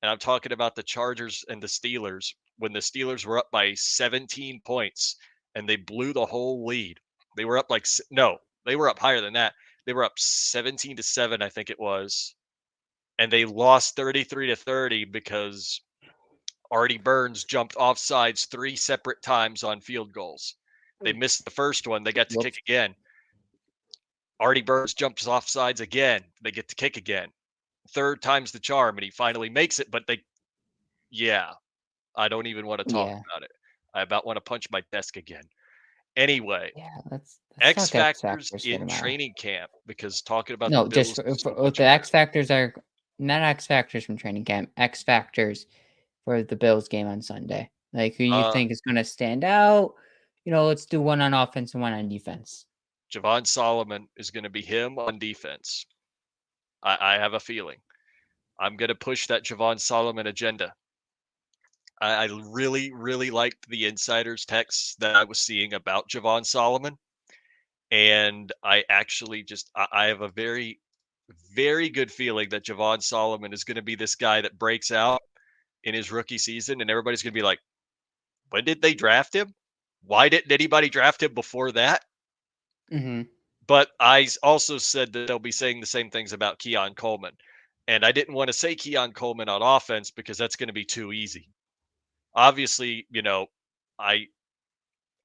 And I'm talking about the Chargers and the Steelers when the Steelers were up by 17 points and they blew the whole lead. They were up like no, they were up higher than that. They were up 17 to 7, I think it was. And they lost 33 to 30 because Artie Burns jumped offsides 3 separate times on field goals. They missed the first one, they got to kick Whoops. again. Artie Burns jumps offsides again. They get to kick again. Third time's the charm, and he finally makes it. But yeah, I don't even want to talk Yeah. about it. I about want to punch my desk again. Anyway, Yeah, let's X talk X factors factors for in tomorrow. training camp because talking about the No, just Bills is so what much the worse. X factors are, not X factors from training camp, X factors for the Bills game on Sunday. Like, who you Uh, think is gonna stand out? Let's do one on offense and one on defense. Javon Solomon is going to be him on defense. I have a feeling. I'm going to push that Javon Solomon agenda. I really, really liked the insiders texts that I was seeing about Javon Solomon. And I actually I have a very, very good feeling that Javon Solomon is going to be this guy that breaks out in his rookie season, and everybody's going to be like, "When did they draft him? Why didn't anybody draft him before that?" Mhm. But also said that they'll be saying the same things about Keon Coleman, and I didn't want to say Keon Coleman on offense because that's going to be too easy. Obviously, I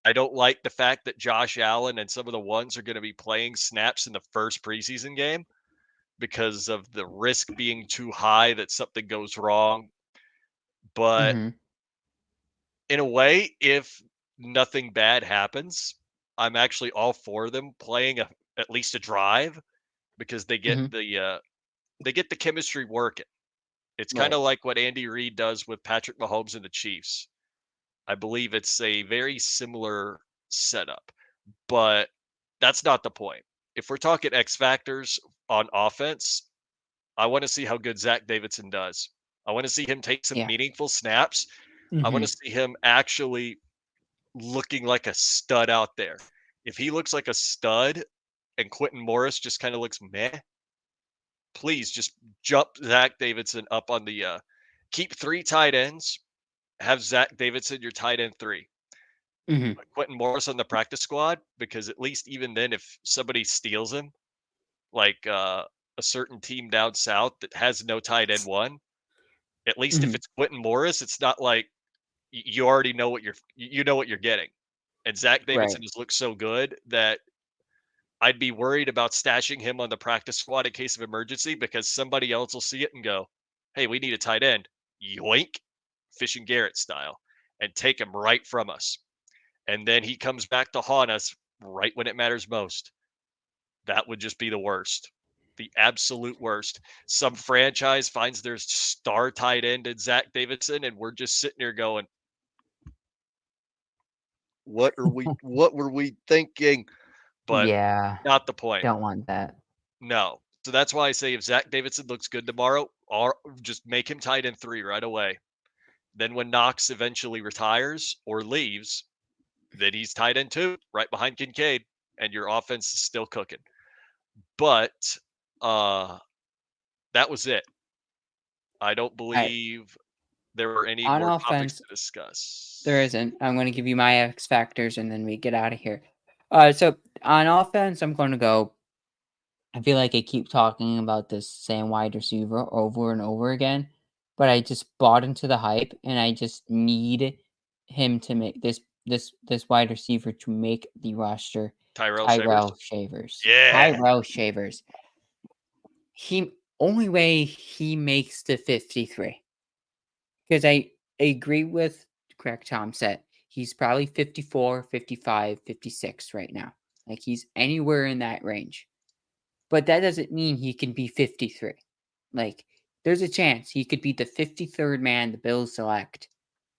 I don't like the fact that Josh Allen and some of the ones are going to be playing snaps in the first preseason game because of the risk being too high that something goes wrong. But Mhm. in a way, if nothing bad happens, I'm actually all for them playing at least a drive because Mhm. they get the chemistry working. It's kind Right. of like what Andy Reid does with Patrick Mahomes and the Chiefs. I believe it's a very similar setup, but that's not the point. If we're talking X factors on offense, I want to see how good Zach Davidson does. I want to see him take some Yeah. meaningful snaps. I want to Mhm. see him actually looking like a stud out there. If he looks like a stud and Quentin Morris just kind of looks meh, please just jump Zach Davidson up on the keep 3 tight ends, have Zach Davidson your tight end 3. Mhm. Quentin Morris on the practice squad, because at least even then, if somebody steals him, like a certain team down south that has no tight end one, at least if Mhm. it's Quentin Morris, it's not like you already know what you know what you're getting. And Zach Right. Davidson has looked so good that I'd be worried about stashing him on the practice squad in case of emergency, because somebody else will see it and go, "Hey, we need a tight end." Yoink, Fishing Garrett style, and take him right from us. And then he comes back to haunt us right when it matters most. That would just be the worst. The absolute worst. Some franchise finds their star tight end in Zach Davidson, and we're just sitting here going, what were we thinking? But Yeah. not the point. Don't want that. No. So that's why I say if Zach Davidson looks good tomorrow, or just make him tight end 3 right away. Then when Knox eventually retires or leaves, then he's tight end 2 right behind Kincaid, and your offense is still cooking. But uh that was it. I don't I believe there were any On more topics offense, to there discuss. isn't. I'm gonna give you my X factors and then we get out of here. So on offense, I'm gonna go. I feel like I keep talking about this same wide receiver over and over again, but I just bought into the hype and I just need him to make this wide receiver to make the roster. Tyrell Shavers? Tyrell Shavers. Yeah. Tyrell Shavers. He Only way he makes the 53. Because I agree with Craig Tom said. He's probably 54, 55, 56 right now. Like he's anywhere in that range. But that doesn't mean he can be 53. Like there's a chance he could be the 53rd man the Bills select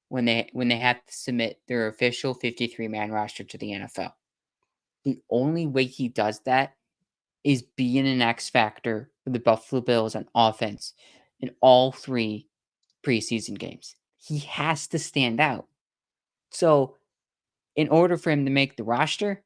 when they have to submit their official 53-man roster to the NFL. The only way he does that is being an X factor for the Buffalo Bills on offense in all 3 preseason games. He has to stand out. So, in order for him to make the roster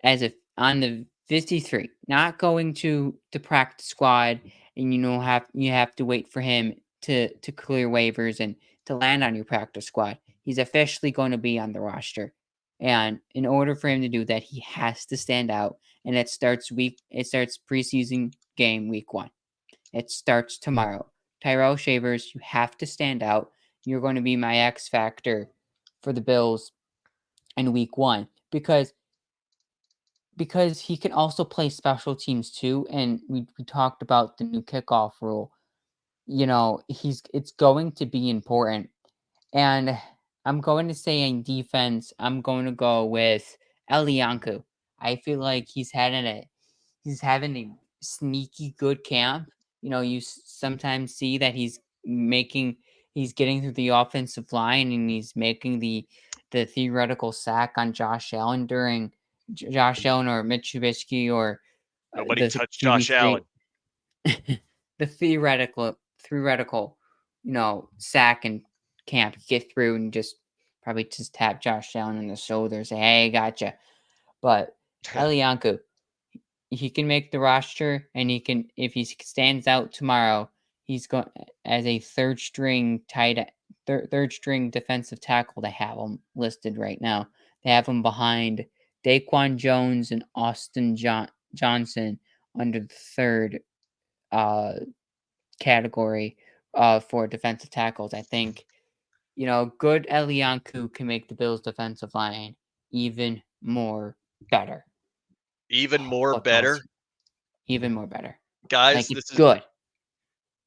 as if on the 53, not going to the practice squad and you have to wait for him to clear waivers and to land on your practice squad. He's officially going to be on the roster. And in order for him to do that, he has to stand out. And it starts preseason game week 1. It starts tomorrow. Tyrell Shavers, you have to stand out. You're going to be my X factor for the Bills in week 1 because he can also play special teams too. And we talked about the new kickoff rule. It's going to be important. And I'm going to say in defense, I'm going to go with Elianku. I feel like he's having a sneaky good camp. You sometimes see that he's getting through the offensive line and he's making the theoretical sack on Josh Allen during Josh Allen or Mitch Trubisky or Nobody the touched Josh QB3, Allen. the theoretical, sack and camp get through and just probably just tap Josh Allen on the shoulder, say, "Hey, gotcha." But Elianku, he can make the roster, and he can if he stands out tomorrow, he's going as a third string defensive tackle. They have him listed right now. They have him behind Daquan Jones and Austin Johnson under the third uh, category for defensive tackles. I think good Elianku can make the Bills' defensive line even more better. Even more Football better. team, even more better. Like Guys, it's good.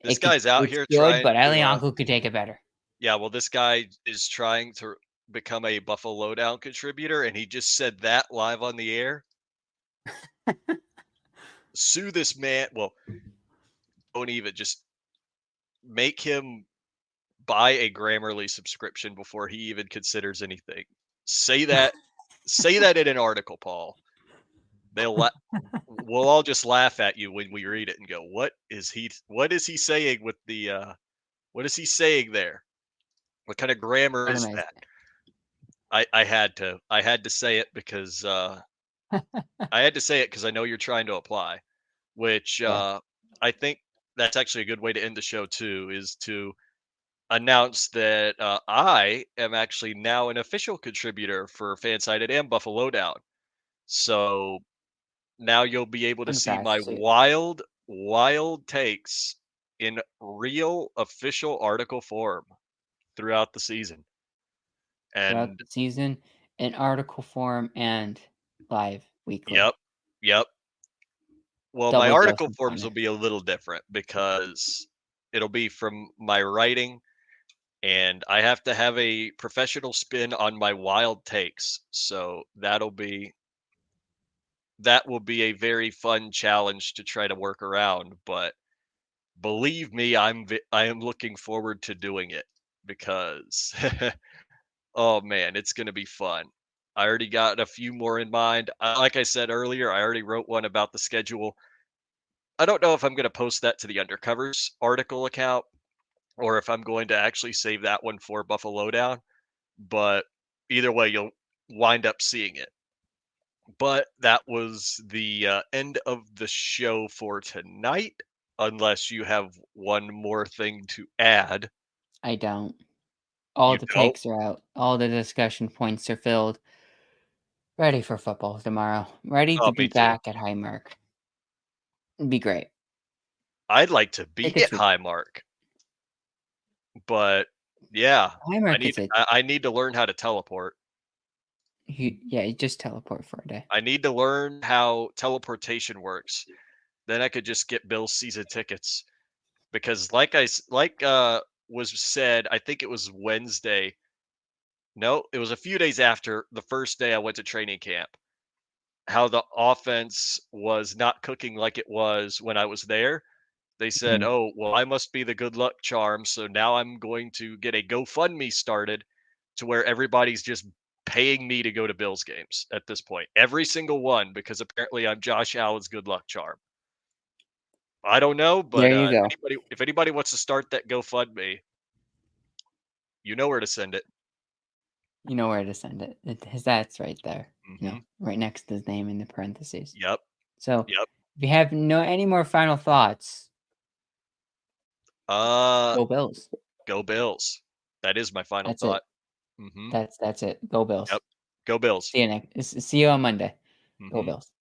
this guy's out It's here good, trying but to Elianku could take it better. yeah, well, this guy is trying to become a Buffalo Lowdown contributor, and he just said that live on the air. Sue this man. Well, don't even just make him buy a Grammarly subscription before he even considers anything. Say that say that in an article, Paul. They'll la- we'll all just laugh at you when we read it and go, what is he saying with the what is he saying there? What kind of grammar What is am I that?" I had to say it because saying? I had to say it because I know you're trying to apply, which Yeah. I think that's actually a good way to end the show too, is to announce that I am actually now an official contributor for Fansided and Buffalo Down. So now you'll be able to see my Congrats to wild, wild takes in real official article form throughout the season. throughout And the season in article form and live weekly. yep, yep. Well, my Double dose article of forms will funness. be a little different because it'll be from my writing and I have to have a professional spin on my wild takes. So that will be a very fun challenge to try to work around, but believe me, I am looking forward to doing it because oh man, it's going to be fun. I already got a few more in mind. Like I said earlier, I already wrote one about the schedule. I don't know if I'm going to post that to the Undercovers article account or if I'm going to actually save that one for Buffalo Down, but either way, you'll wind up seeing it. But that was the end of the show for tonight, unless you have one more thing to add. I don't. All You the don't? takes are out. All the discussion points are filled. Ready for football tomorrow. Ready to Oh, be me too. back at Highmark. It'd be great. I'd like to be at Tickets would Highmark, but yeah, Highmark is it. I need to learn how to teleport. Yeah, you just teleport for a day. I need to learn how teleportation works. Then I could just get Bill's season tickets because was said, I think it was Wednesday. No, it was a few days after the first day I went to training camp. How the offense was not cooking like it was when I was there. They said, Mhm. "Oh, well, I must be the good luck charm, so now I'm going to get a GoFundMe started to where everybody's just paying me to go to Bills games at this point. Every single one, because apparently I'm Josh Allen's good luck charm. I don't know, but There you go. if anybody wants to start that GoFundMe, you know where to send it. You know where to send it. His that's right there. Hmm. Right next to his name in the parentheses. Yep, So yep. if you have no any more final thoughts, Uh, go Bills. Go Bills. That is my final That's it. thought. Hmm. That's it. Go Bills. Yep. Go Bills. See you next. See you on Monday. Go Hmm. Bills.